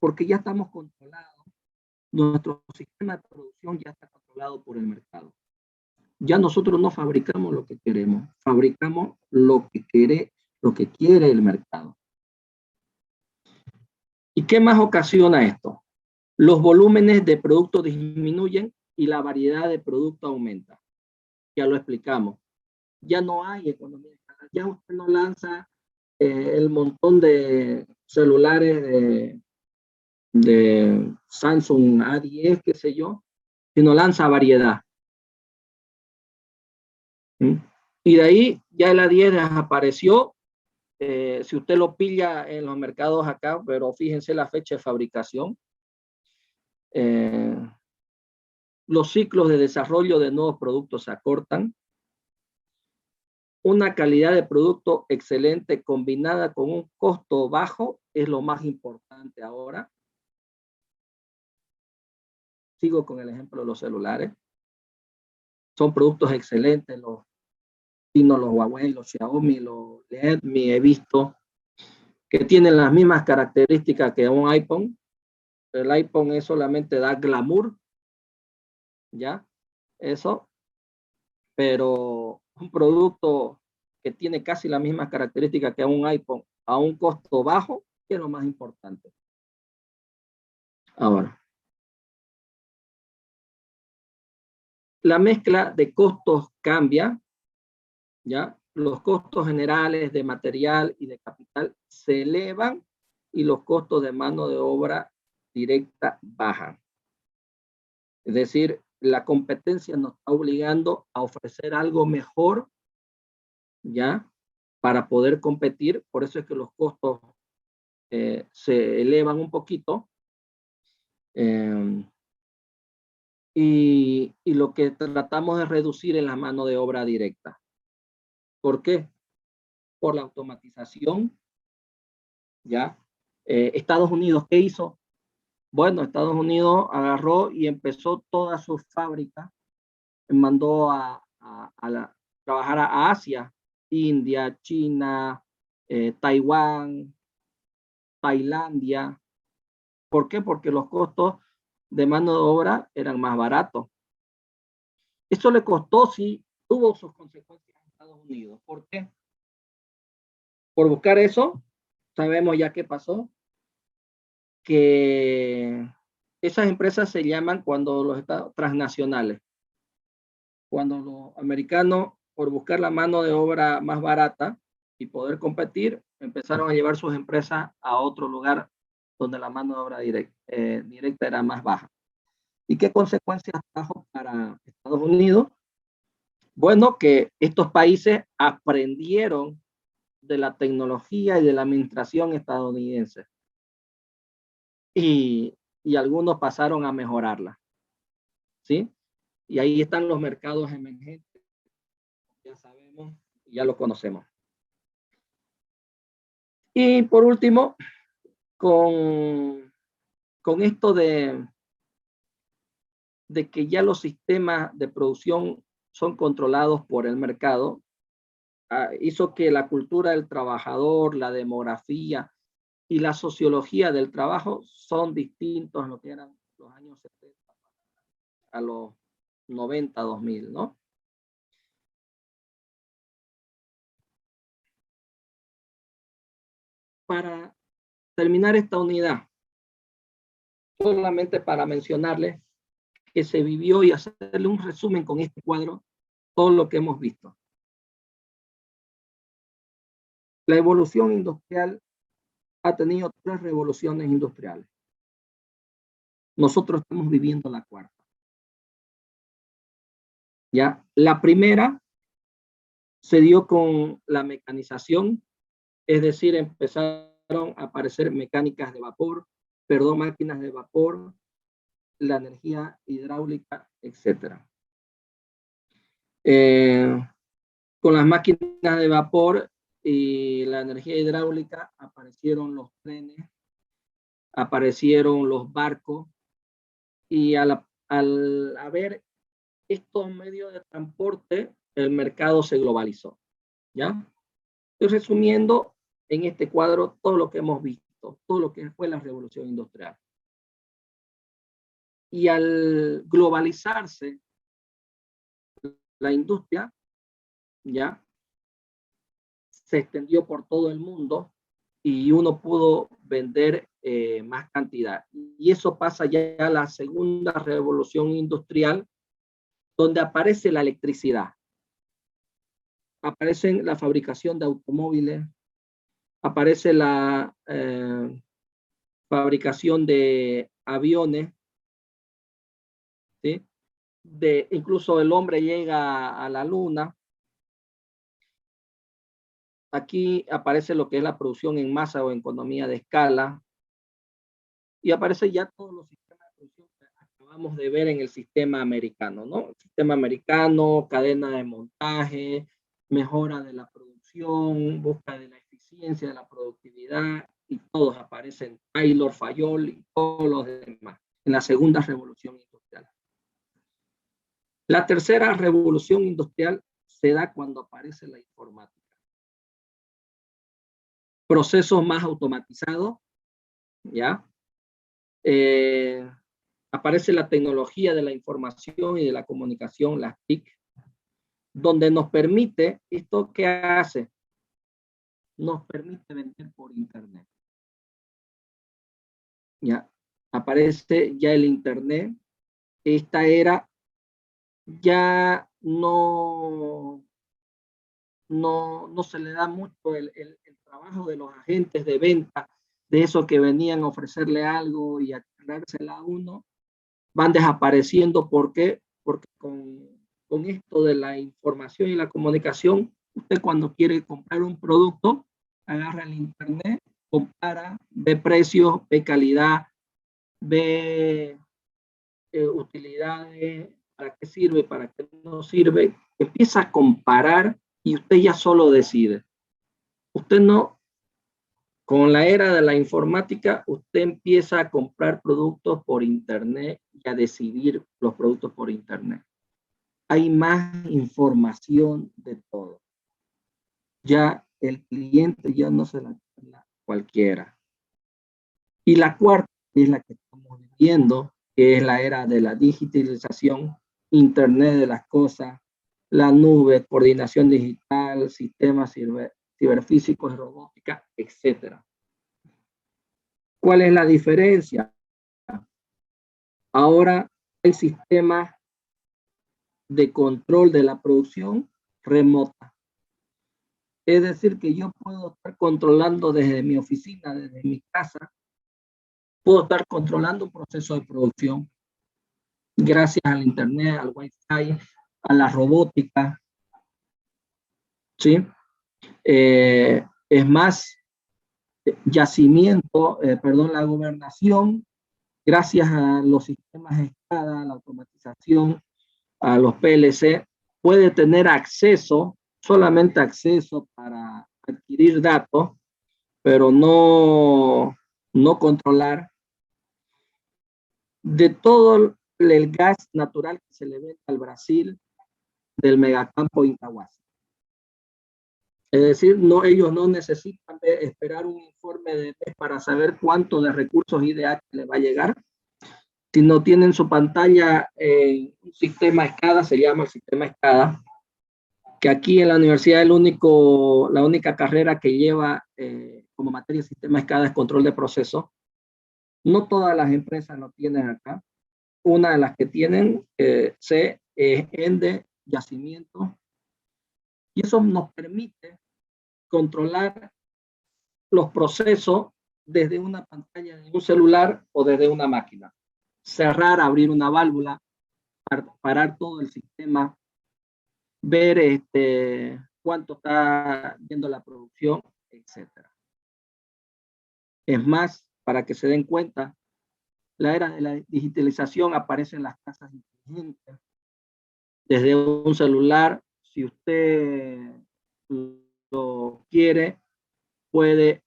porque ya estamos controlados. Nuestro sistema de producción ya está controlado por el mercado. Ya nosotros no fabricamos lo que queremos, fabricamos lo que quiere el mercado. ¿Y qué más ocasiona esto? Los volúmenes de productos disminuyen y la variedad de productos aumenta. Ya lo explicamos. Ya no hay economía. Ya usted no lanza el montón de celulares de Samsung A10, qué sé yo, sino lanza variedad. ¿Mm? Y de ahí ya el A10 desapareció. Si usted lo pilla en los mercados acá, pero fíjense la fecha de fabricación. Los ciclos de desarrollo de nuevos productos se acortan. Una calidad de producto excelente combinada con un costo bajo es lo más importante ahora. Sigo con el ejemplo de los celulares. Son productos excelentes, los Huawei, los Xiaomi, los Redmi, he visto que tienen las mismas características que un iPhone. El iPhone solamente da glamour, ¿ya? Eso, pero un producto que tiene casi las mismas características que un iPhone a un costo bajo, que es lo más importante. Ahora, la mezcla de costos cambia, ¿ya? Los costos generales de material y de capital se elevan y los costos de mano de obra directa bajan. Es decir, la competencia nos está obligando a ofrecer algo mejor, ¿ya? Para poder competir. Por eso es que los costos se elevan un poquito. Y lo que tratamos de reducir es la mano de obra directa. ¿Por qué? Por la automatización, ¿ya? Estados Unidos, ¿qué hizo? Bueno, Estados Unidos agarró y empezó todas sus fábricas, mandó a trabajar a Asia, India, China, Taiwán, Tailandia. ¿Por qué? Porque los costos de mano de obra eran más baratos. Eso le costó, sí, tuvo sus consecuencias en Estados Unidos. ¿Por qué? Por buscar eso, sabemos ya qué pasó, que esas empresas se llaman cuando los estados transnacionales. Cuando los americanos, por buscar la mano de obra más barata y poder competir, empezaron a llevar sus empresas a otro lugar donde la mano de obra directa era más baja. ¿Y qué consecuencias trajo para Estados Unidos? Bueno, que estos países aprendieron de la tecnología y de la administración estadounidense. Y algunos pasaron a mejorarla. ¿Sí? Y ahí están los mercados emergentes. Ya sabemos, ya lo conocemos. Y por último, con esto de que ya los sistemas de producción son controlados por el mercado, hizo que la cultura del trabajador, la demografía y la sociología del trabajo son distintos a lo que eran los años 70 a los 90, 2000, ¿no? Para terminar esta unidad, solamente para mencionarles que se vivió y hacerle un resumen con este cuadro, todo lo que hemos visto. La evolución industrial ha tenido 3 revoluciones industriales. Nosotros estamos viviendo la 4ª. ¿Ya? La primera se dio con la mecanización, es decir, empezaron a aparecer máquinas de vapor, la energía hidráulica, etc. Con las máquinas de vapor y la energía hidráulica aparecieron los trenes, aparecieron los barcos, y al haber estos medios de transporte, el mercado se globalizó. ¿Ya? Estoy resumiendo en este cuadro todo lo que hemos visto, todo lo que fue la revolución industrial. Y al globalizarse la industria, ya se extendió por todo el mundo y uno pudo vender más cantidad. Y eso pasa ya a la segunda revolución industrial, donde aparece la electricidad. Aparece la fabricación de automóviles, aparece la fabricación de aviones, ¿sí? Incluso el hombre llega a la luna. Aquí aparece lo que es la producción en masa o en economía de escala. Y aparece ya todos los sistemas de producción que acabamos de ver en el sistema americano, ¿no? El sistema americano, cadena de montaje, mejora de la producción, busca de la eficiencia, de la productividad, y todos aparecen, Taylor, Fayol y todos los demás, en la segunda revolución industrial. La tercera revolución industrial se da cuando aparece la informática. Procesos más automatizados, ¿ya? Aparece la tecnología de la información y de la comunicación, las TIC, donde nos permite, ¿esto qué hace? Nos permite vender por internet. ¿Ya? Aparece ya el internet. Esta era ya no se le da mucho el trabajo de los agentes de venta, de esos que venían a ofrecerle algo y a traérsela a uno, van desapareciendo. ¿Por qué? Porque con esto de la información y la comunicación, usted cuando quiere comprar un producto, agarra el internet, compara, ve precios, ve calidad, ve utilidades, para qué sirve, para qué no sirve, empieza a comparar y usted ya solo decide. Usted no, con la era de la informática, usted empieza a comprar productos por internet y a decidir los productos por internet. Hay más información de todo. Ya el cliente ya no se la cualquiera. Y la cuarta es la que estamos viviendo, que es la era de la digitalización, Internet de las cosas, la nube, coordinación digital, sistemas ciberfísicos, robótica, etc. ¿Cuál es la diferencia? Ahora hay sistemas de control de la producción remota. Es decir, que yo puedo estar controlando desde mi oficina, desde mi casa, puedo estar controlando un proceso de producción gracias al internet, al wifi, a la robótica, ¿sí? Es más, la gobernación, gracias a los sistemas SCADA, a la automatización, a los PLC, puede tener acceso, solamente acceso para adquirir datos, pero no controlar de todo el gas natural que se le vende al Brasil del megacampo Incahuasi. Es decir, ellos no necesitan esperar un informe de mes para saber cuánto de recursos IDH le va a llegar. Si no tienen su pantalla un sistema SCADA, se llama el sistema SCADA, que aquí en la universidad la única carrera que lleva como materia el sistema SCADA es control de proceso. No todas las empresas lo tienen acá. Una de las que tienen es ENDE, yacimiento, y eso nos permite controlar los procesos desde una pantalla de un celular o desde una máquina. Cerrar, abrir una válvula, parar todo el sistema, ver cuánto está yendo la producción, etc. Es más, para que se den cuenta, la era de la digitalización aparece en las casas inteligentes. Desde un celular, si usted lo quiere, puede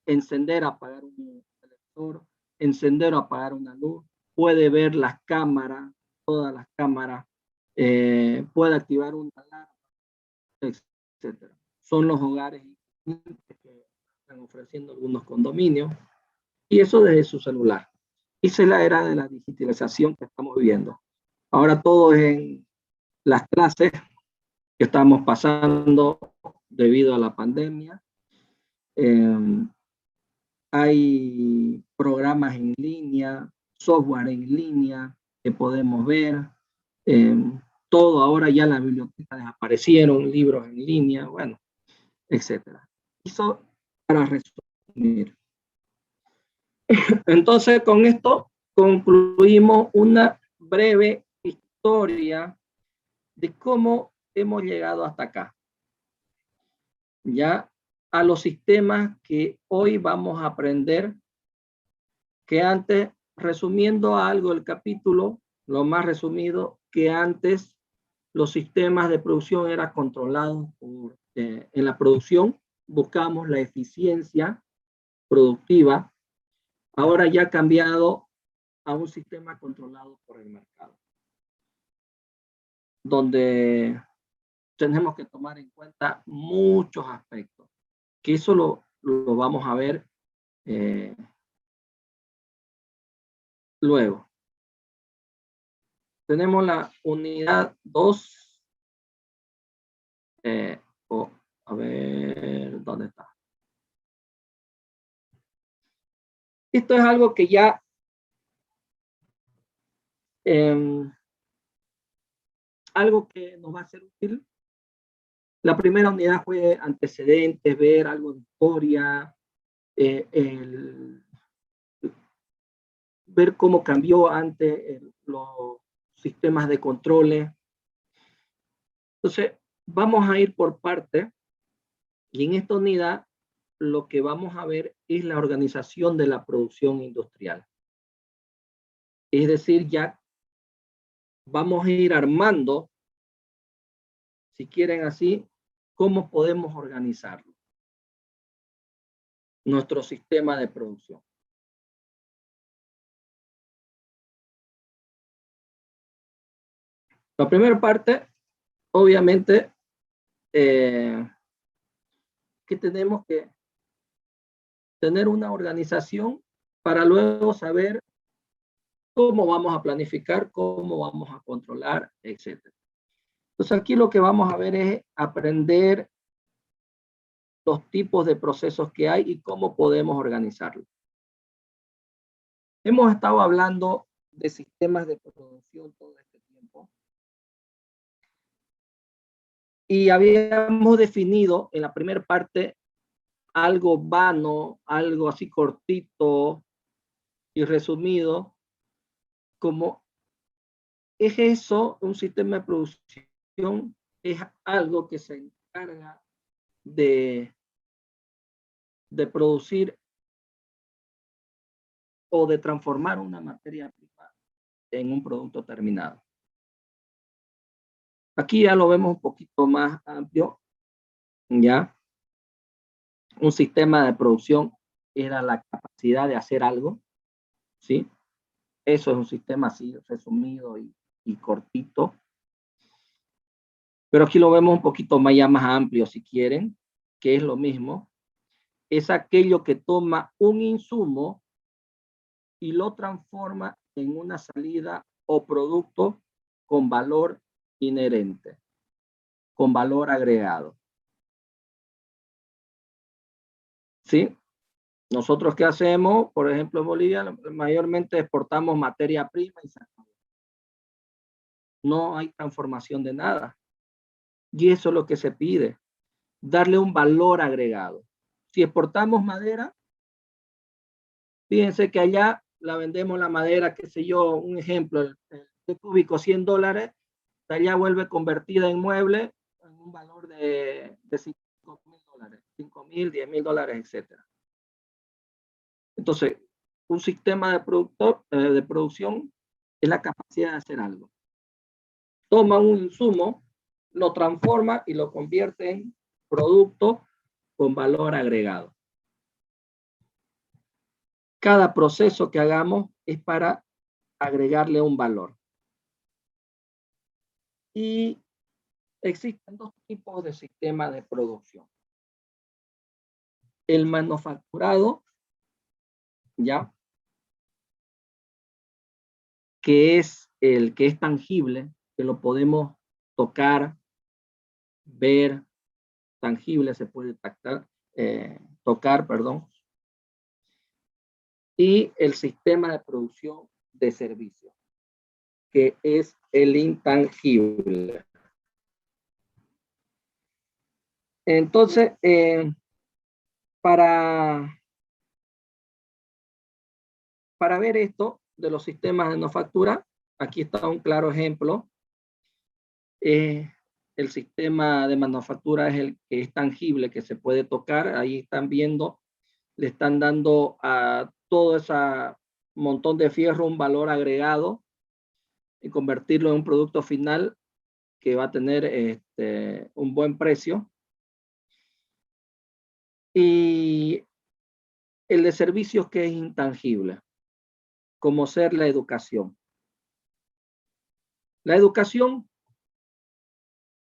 encender, apagar un televisor, encender o apagar una luz, puede ver las cámaras, todas las cámaras, puede activar una alarma, etc. Son los hogares que están ofreciendo algunos condominios, y eso desde su celular. Esa es la era de la digitalización que estamos viviendo. Ahora todo es en las clases que estamos pasando debido a la pandemia. Hay programas en línea, software en línea que podemos ver. Todo ahora ya las bibliotecas desaparecieron, libros en línea, bueno, etc. Eso para resumir. Entonces, con esto concluimos una breve historia de cómo hemos llegado hasta acá. Ya a los sistemas que hoy vamos a aprender, que antes, resumiendo algo el capítulo, lo más resumido, que antes los sistemas de producción eran controlados por, en la producción, buscamos la eficiencia productiva. Ahora ya ha cambiado a un sistema controlado por el mercado, donde tenemos que tomar en cuenta muchos aspectos, que eso lo vamos a ver luego. Tenemos la unidad 2. A ver, ¿dónde está? Esto es algo que ya algo que nos va a ser útil. La primera unidad fue antecedentes, ver algo de historia, ver cómo cambió antes los sistemas de controles. Entonces, vamos a ir por parte, y en esta unidad lo que vamos a ver es la organización de la producción industrial. Es decir, ya vamos a ir armando, si quieren así, cómo podemos organizarlo. Nuestro sistema de producción. La primera parte, obviamente, que tenemos que tener una organización para luego saber cómo vamos a planificar, cómo vamos a controlar, etc. Entonces aquí lo que vamos a ver es aprender los tipos de procesos que hay y cómo podemos organizarlos. Hemos estado hablando de sistemas de producción todo este tiempo. Y habíamos definido en la primera parte algo vano, algo así cortito y resumido, como es eso, un sistema de producción es algo que se encarga de producir o de transformar una materia prima en un producto terminado. Aquí ya lo vemos un poquito más amplio, ¿ya? Un sistema de producción era la capacidad de hacer algo, ¿sí? Eso es un sistema así resumido y cortito. Pero aquí lo vemos un poquito más, ya más amplio si quieren, que es lo mismo. Es aquello que toma un insumo y lo transforma en una salida o producto con valor inherente, con valor agregado. ¿Sí? Nosotros, ¿qué hacemos? Por ejemplo, en Bolivia mayormente exportamos materia prima y sacamos. No hay transformación de nada. Y eso es lo que se pide, darle un valor agregado. Si exportamos madera, fíjense que allá la vendemos la madera, qué sé yo, un ejemplo, el cúbico $100, allá vuelve convertida en mueble en un valor de $5.000, $5.000, $10.000, etc. Entonces, un sistema de producción es la capacidad de hacer algo. Toma un insumo, lo transforma y lo convierte en producto con valor agregado. Cada proceso que hagamos es para agregarle un valor. Y existen dos tipos de sistemas de producción. El manufacturado, ¿ya? Que es el que es tangible, que lo podemos tocar, ver, tangible se puede tocar, perdón. Y el sistema de producción de servicios, que es el intangible. Entonces, para ver esto de los sistemas de manufactura, aquí está un claro ejemplo. El sistema de manufactura es el que es tangible, que se puede tocar. Ahí están viendo, le están dando a todo ese montón de fierro un valor agregado y convertirlo en un producto final que va a tener un buen precio. Y el de servicios, que es intangible, como ser la educación. La educación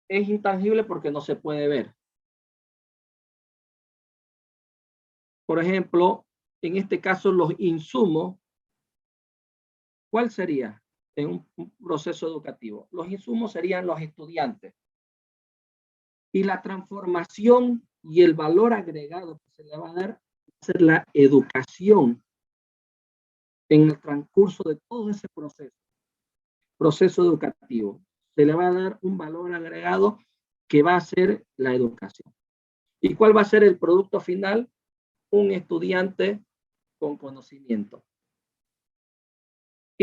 es intangible porque no se puede ver. Por ejemplo, en este caso, los insumos, ¿cuál sería en un proceso educativo? Los insumos serían los estudiantes. Y la transformación y el valor agregado que se le va a dar va a ser la educación en el transcurso de todo ese proceso educativo. Se le va a dar un valor agregado que va a ser la educación. ¿Y cuál va a ser el producto final? Un estudiante con conocimiento.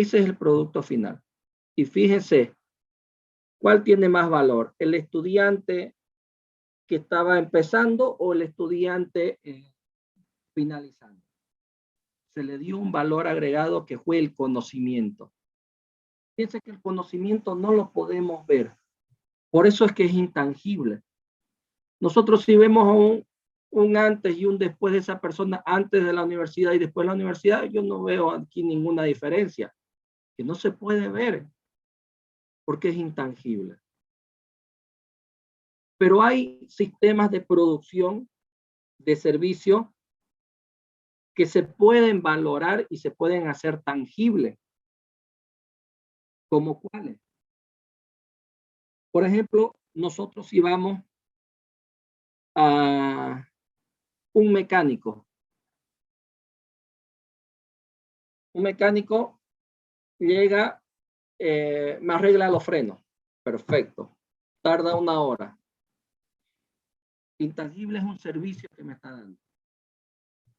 Ese es el producto final. Y fíjense, ¿cuál tiene más valor? ¿El estudiante que estaba empezando o el estudiante finalizando? Se le dio un valor agregado que fue el conocimiento. Fíjense que el conocimiento no lo podemos ver. Por eso es que es intangible. Nosotros si vemos un antes y un después de esa persona, antes de la universidad y después de la universidad, yo no veo aquí ninguna diferencia, que no se puede ver, porque es intangible. Pero hay sistemas de producción de servicio que se pueden valorar y se pueden hacer tangibles. ¿Como cuáles? Por ejemplo, nosotros si vamos a un mecánico. Un mecánico llega, me arregla los frenos. Perfecto. Tarda 1 hora. Intangible es un servicio que me está dando.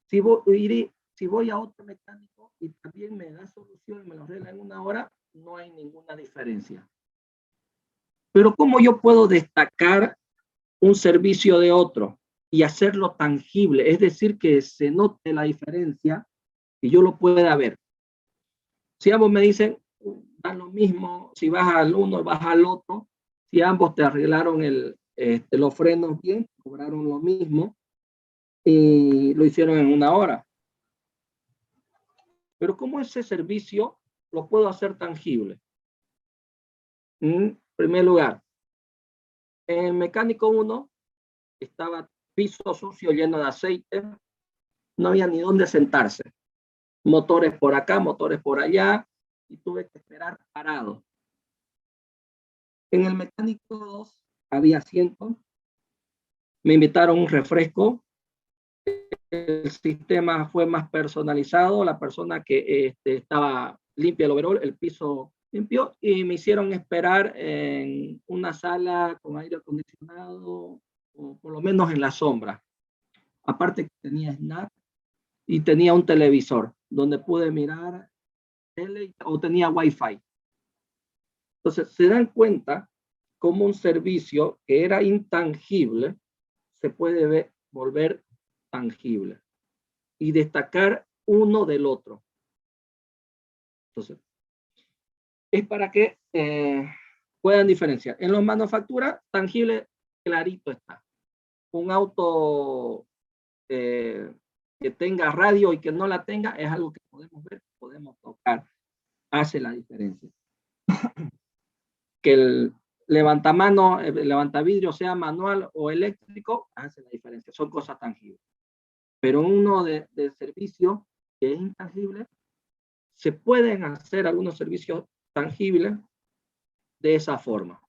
Si voy a otro mecánico y también me da solución y me lo arregla en 1 hora, no hay ninguna diferencia. Pero ¿cómo yo puedo destacar un servicio de otro y hacerlo tangible? Es decir, que se note la diferencia y yo lo pueda ver. Si ambos me dicen, da lo mismo, si vas al uno, vas al otro, si ambos te arreglaron los frenos bien, cobraron lo mismo y lo hicieron en 1 hora. Pero ¿cómo ese servicio lo puedo hacer tangible? En primer lugar, en mecánico 1 estaba piso sucio lleno de aceite, no había ni dónde sentarse. Motores por acá, motores por allá, y tuve que esperar parado. En el mecánico 2 había asiento, me invitaron un refresco, el sistema fue más personalizado, la persona que estaba limpia el overol, el piso limpio, y me hicieron esperar en una sala con aire acondicionado, o por lo menos en la sombra. Aparte que tenía snack y tenía un televisor donde pude mirar tele o tenía wifi. Entonces se dan cuenta cómo un servicio que era intangible se puede volver tangible y destacar uno del otro. Entonces, es para que puedan diferenciar. En los manufacturas, tangible, clarito está. Un auto que tenga radio y que no la tenga, es algo que podemos ver, podemos tocar. Hace la diferencia. Que el levantamano, el levantavidrio sea manual o eléctrico, hace la diferencia. Son cosas tangibles. Pero uno de servicio que es intangible, se pueden hacer algunos servicios tangibles de esa forma.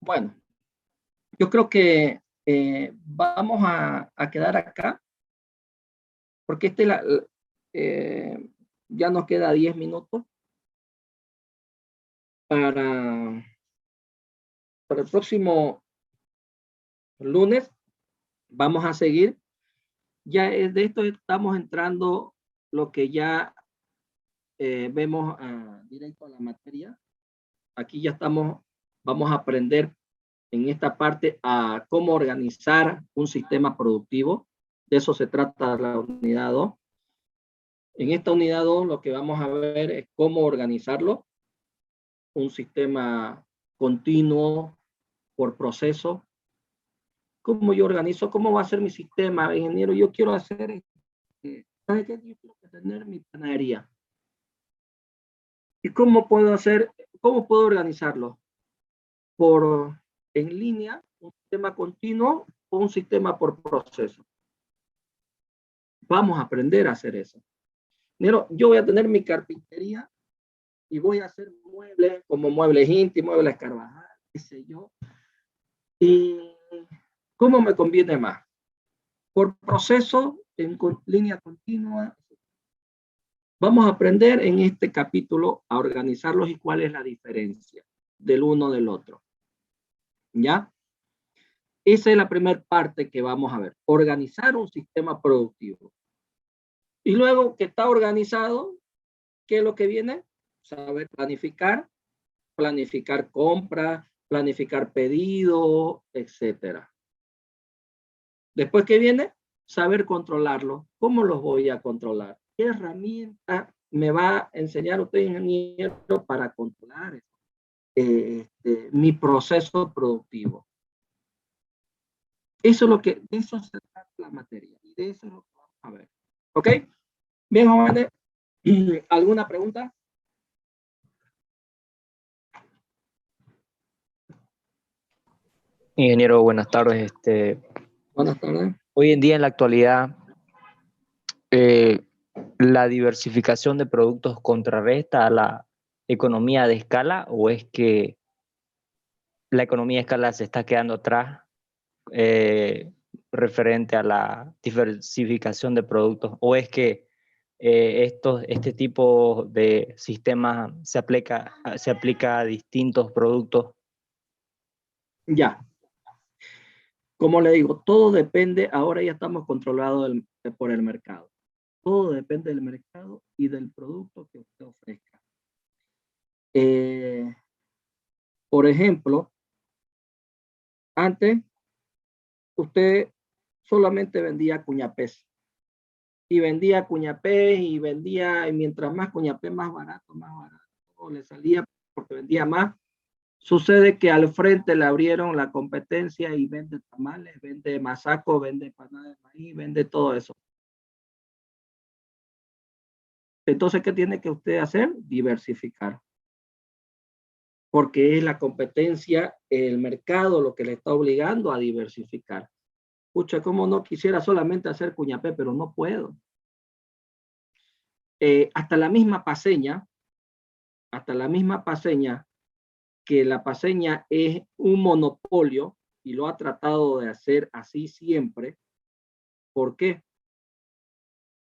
Bueno, yo creo que vamos a quedar acá, porque ya nos queda 10 minutos para el próximo lunes. Vamos a seguir. Ya de esto estamos entrando lo que ya vemos directo a la materia. Aquí ya vamos a aprender en esta parte a cómo organizar un sistema productivo. De eso se trata la unidad 2. En esta unidad 2 lo que vamos a ver es cómo organizarlo. Un sistema continuo por proceso. ¿Cómo yo organizo? ¿Cómo va a ser mi sistema, ingeniero? Yo quiero hacer, ¿sabe qué? Yo quiero tener mi panadería. ¿Y cómo puedo organizarlo? En línea, un sistema continuo o un sistema por proceso. Vamos a aprender a hacer eso. Pero yo voy a tener mi carpintería y voy a hacer muebles como muebles Inti, muebles Carvajal, qué sé yo. ¿Y cómo me conviene más? Por proceso, en línea continua. Vamos a aprender en este capítulo a organizarlos y cuál es la diferencia del uno del otro. ¿Ya? Esa es la primera parte que vamos a ver. Organizar un sistema productivo. Y luego que está organizado, ¿qué es lo que viene? Saber planificar, planificar compras, planificar pedidos, etcétera. Después, ¿qué viene? Saber controlarlo. ¿Cómo los voy a controlar? ¿Qué herramienta me va a enseñar usted, ingeniero, para controlar mi proceso productivo? Eso es lo que, de eso se trata la materia. Y de eso es lo que vamos a ver. ¿Ok? Bien, jóvenes. ¿Alguna pregunta? Ingeniero, buenas tardes. Buenas tardes. Hoy en día, en la actualidad, ¿la diversificación de productos contrarresta a la economía de escala o es que la economía de escala se está quedando atrás referente a la diversificación de productos? ¿O es que este tipo de sistemas se aplica a distintos productos? Ya. Como le digo, todo depende, ahora ya estamos controlados por el mercado. Todo depende del mercado y del producto que usted ofrezca. Por ejemplo, antes usted solamente vendía cuñapés. Y vendía cuñapés y vendía, y mientras más cuñapés, más barato le salía porque vendía más. Sucede que al frente le abrieron la competencia y vende tamales, vende masaco, vende empanada de maíz, vende todo eso. Entonces, ¿qué tiene que usted hacer? Diversificar. Porque es la competencia, el mercado lo que le está obligando a diversificar. Pucha, ¿cómo no quisiera solamente hacer cuñapé? Pero no puedo. Hasta la misma paceña, que la paceña es un monopolio y lo ha tratado de hacer así siempre. ¿Por qué?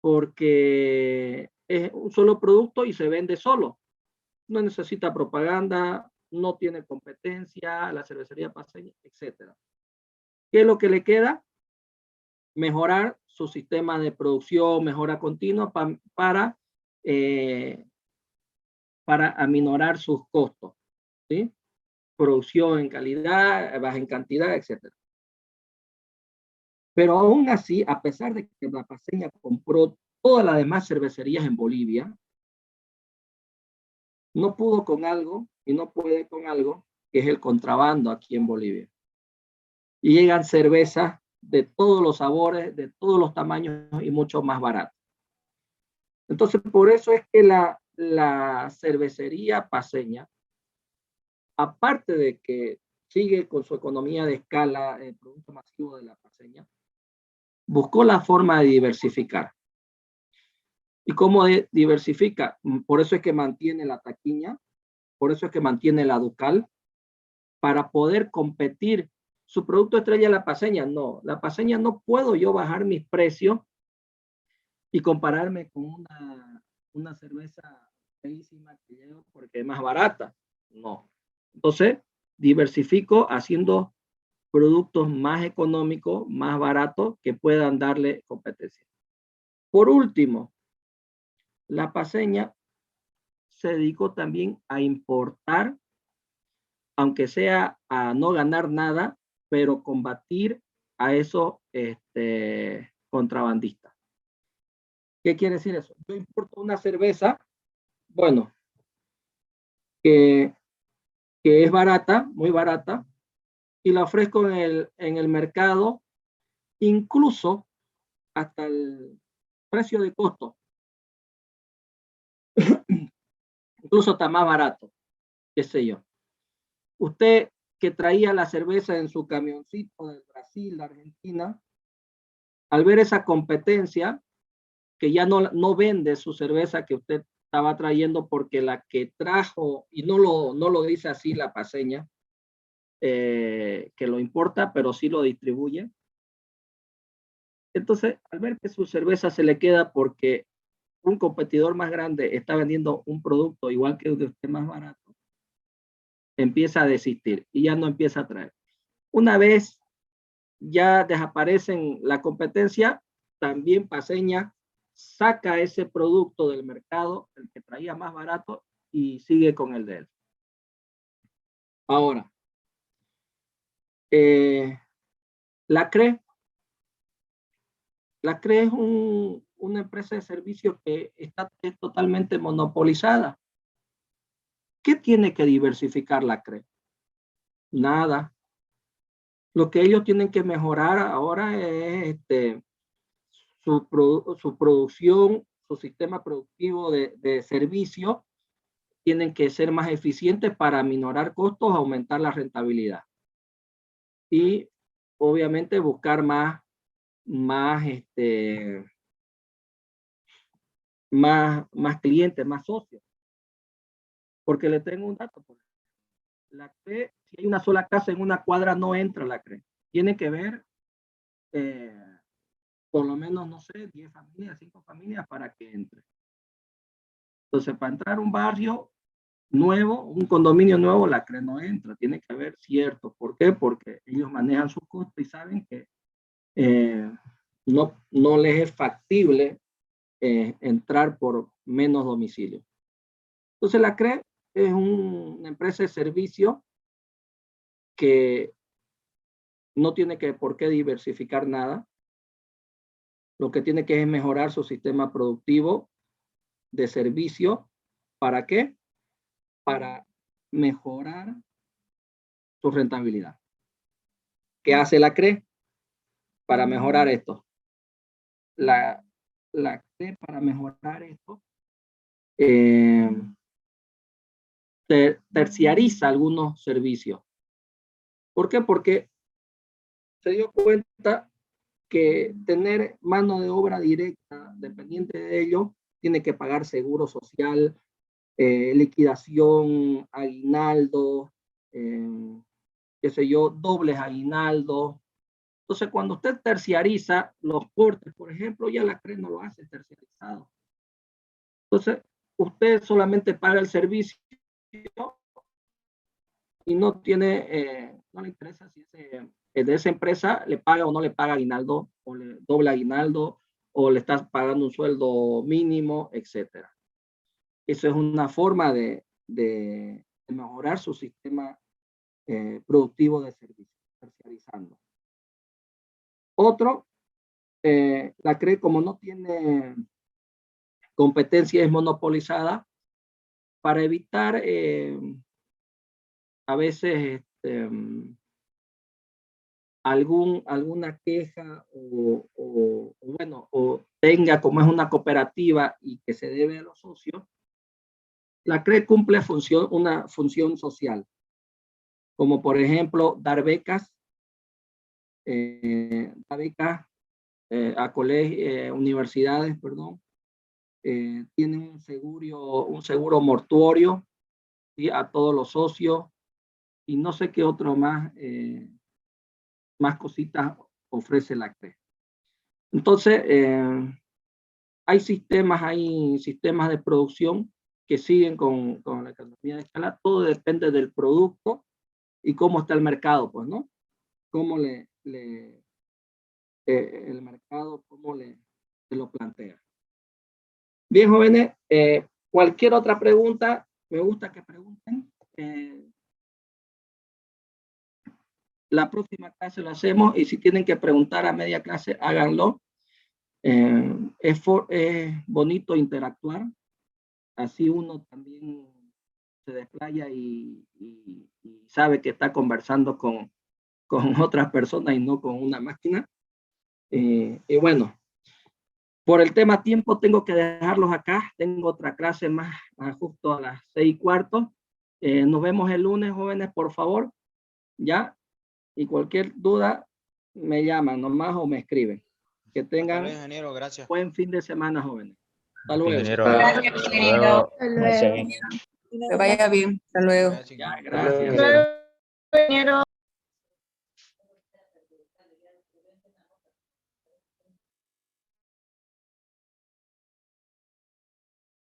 Porque es un solo producto y se vende solo. No necesita propaganda, no tiene competencia, la cervecería paceña, etc. ¿Qué es lo que le queda? Mejorar su sistema de producción, mejora continua para aminorar sus costos, ¿sí? Producción en calidad, baja en cantidad, etc. Pero aún así, a pesar de que la paceña compró todas las demás cervecerías en Bolivia, no pudo con algo y no puede con algo que es el contrabando aquí en Bolivia. Y llegan cervezas de todos los sabores, de todos los tamaños y mucho más baratas. Entonces, por eso es que la cervecería paceña, aparte de que sigue con su economía de escala, el producto masivo de la paceña, buscó la forma de diversificar. ¿Y cómo diversifica? Por eso es que mantiene la taquiña, por eso es que mantiene la Ducal, para poder competir. ¿Su producto estrella es la paceña? No, la paceña no puedo yo bajar mis precios y compararme con una cerveza feísima que llevo porque es más barata. No. Entonces, diversifico haciendo productos más económicos, más baratos, que puedan darle competencia. Por último, la paceña se dedicó también a importar, aunque sea a no ganar nada, pero combatir a esos contrabandistas. ¿Qué quiere decir eso? Yo importo una cerveza, bueno, que es barata, muy barata, y la ofrezco en el mercado, incluso hasta el precio de costo. Incluso está más barato, qué sé yo. Usted que traía la cerveza en su camioncito de Brasil, de Argentina, al ver esa competencia, que ya no vende su cerveza que usted estaba trayendo porque la que trajo, y no lo dice así la paceña, que lo importa, pero sí lo distribuye. Entonces, al ver que su cerveza se le queda porque un competidor más grande está vendiendo un producto igual que el de usted más barato, empieza a desistir y ya no empieza a traer. Una vez ya desaparecen la competencia, también paceña saca ese producto del mercado, el que traía más barato, y sigue con el de él. Ahora, la CRE es una empresa de servicios que está totalmente monopolizada. ¿Qué tiene que diversificar la CRE? Nada. Lo que ellos tienen que mejorar ahora es su producción, su sistema productivo de servicio. Tienen que ser más eficientes para minorar costos, aumentar la rentabilidad. Y obviamente buscar más clientes, más socios. Porque le tengo un dato. La CRE, si hay una sola casa en una cuadra, no entra la CRE. Tiene que ver por lo menos, no sé, 10 familias, 5 familias para que entre. Entonces, para entrar a un barrio nuevo, un condominio nuevo, la CRE no entra. Tiene que haber cierto. ¿Por qué? Porque ellos manejan sus costos y saben que no les es factible entrar por menos domicilio. Entonces, la CRE es una empresa de servicio que no tiene por qué diversificar nada. Lo que tiene que es mejorar su sistema productivo de servicio. ¿Para qué? Para mejorar su rentabilidad. ¿Qué hace la CRE para mejorar esto? La CRE para mejorar esto terciariza algunos servicios. ¿Por qué? Porque se dio cuenta que tener mano de obra directa dependiente de ello, tiene que pagar seguro social, liquidación, aguinaldo, qué sé yo, dobles aguinaldos. Entonces, cuando usted terciariza los portes, por ejemplo, ya la CRE no lo hace terciarizado. Entonces, usted solamente paga el servicio y no le interesa si de esa empresa le paga o no le paga aguinaldo, o le doble aguinaldo, o le estás pagando un sueldo mínimo, etc. Eso es una forma de mejorar su sistema productivo de servicios, terciarizando. Otro, la CRE, como no tiene competencia, es monopolizada, para evitar a veces alguna queja o tenga, como es una cooperativa y que se debe a los socios, la CRE cumple una función social, como por ejemplo dar becas, a colegios, universidades, perdón, tienen un seguro mortuorio, ¿sí?, a todos los socios, y no sé qué otro más cositas ofrece la CRE. Entonces, hay sistemas de producción que siguen con la economía de escala. Todo depende del producto y cómo está el mercado, pues, ¿no? Cómo el mercado, cómo se lo plantea. Bien, jóvenes, cualquier otra pregunta, me gusta que pregunten. La próxima clase lo hacemos, y si tienen que preguntar a media clase, háganlo. Es bonito interactuar, así uno también se desplaya y sabe que está conversando con otras personas y no con una máquina. Y bueno, por el tema tiempo tengo que dejarlos acá. Tengo otra clase más justo a las 6:15. Nos vemos el lunes, jóvenes, por favor. Ya. Y cualquier duda me llaman nomás o me escriben. Que tengan buen fin de semana, jóvenes. Hasta luego. Gracias, ingeniero. Que vaya bien. Hasta luego. Ya, gracias.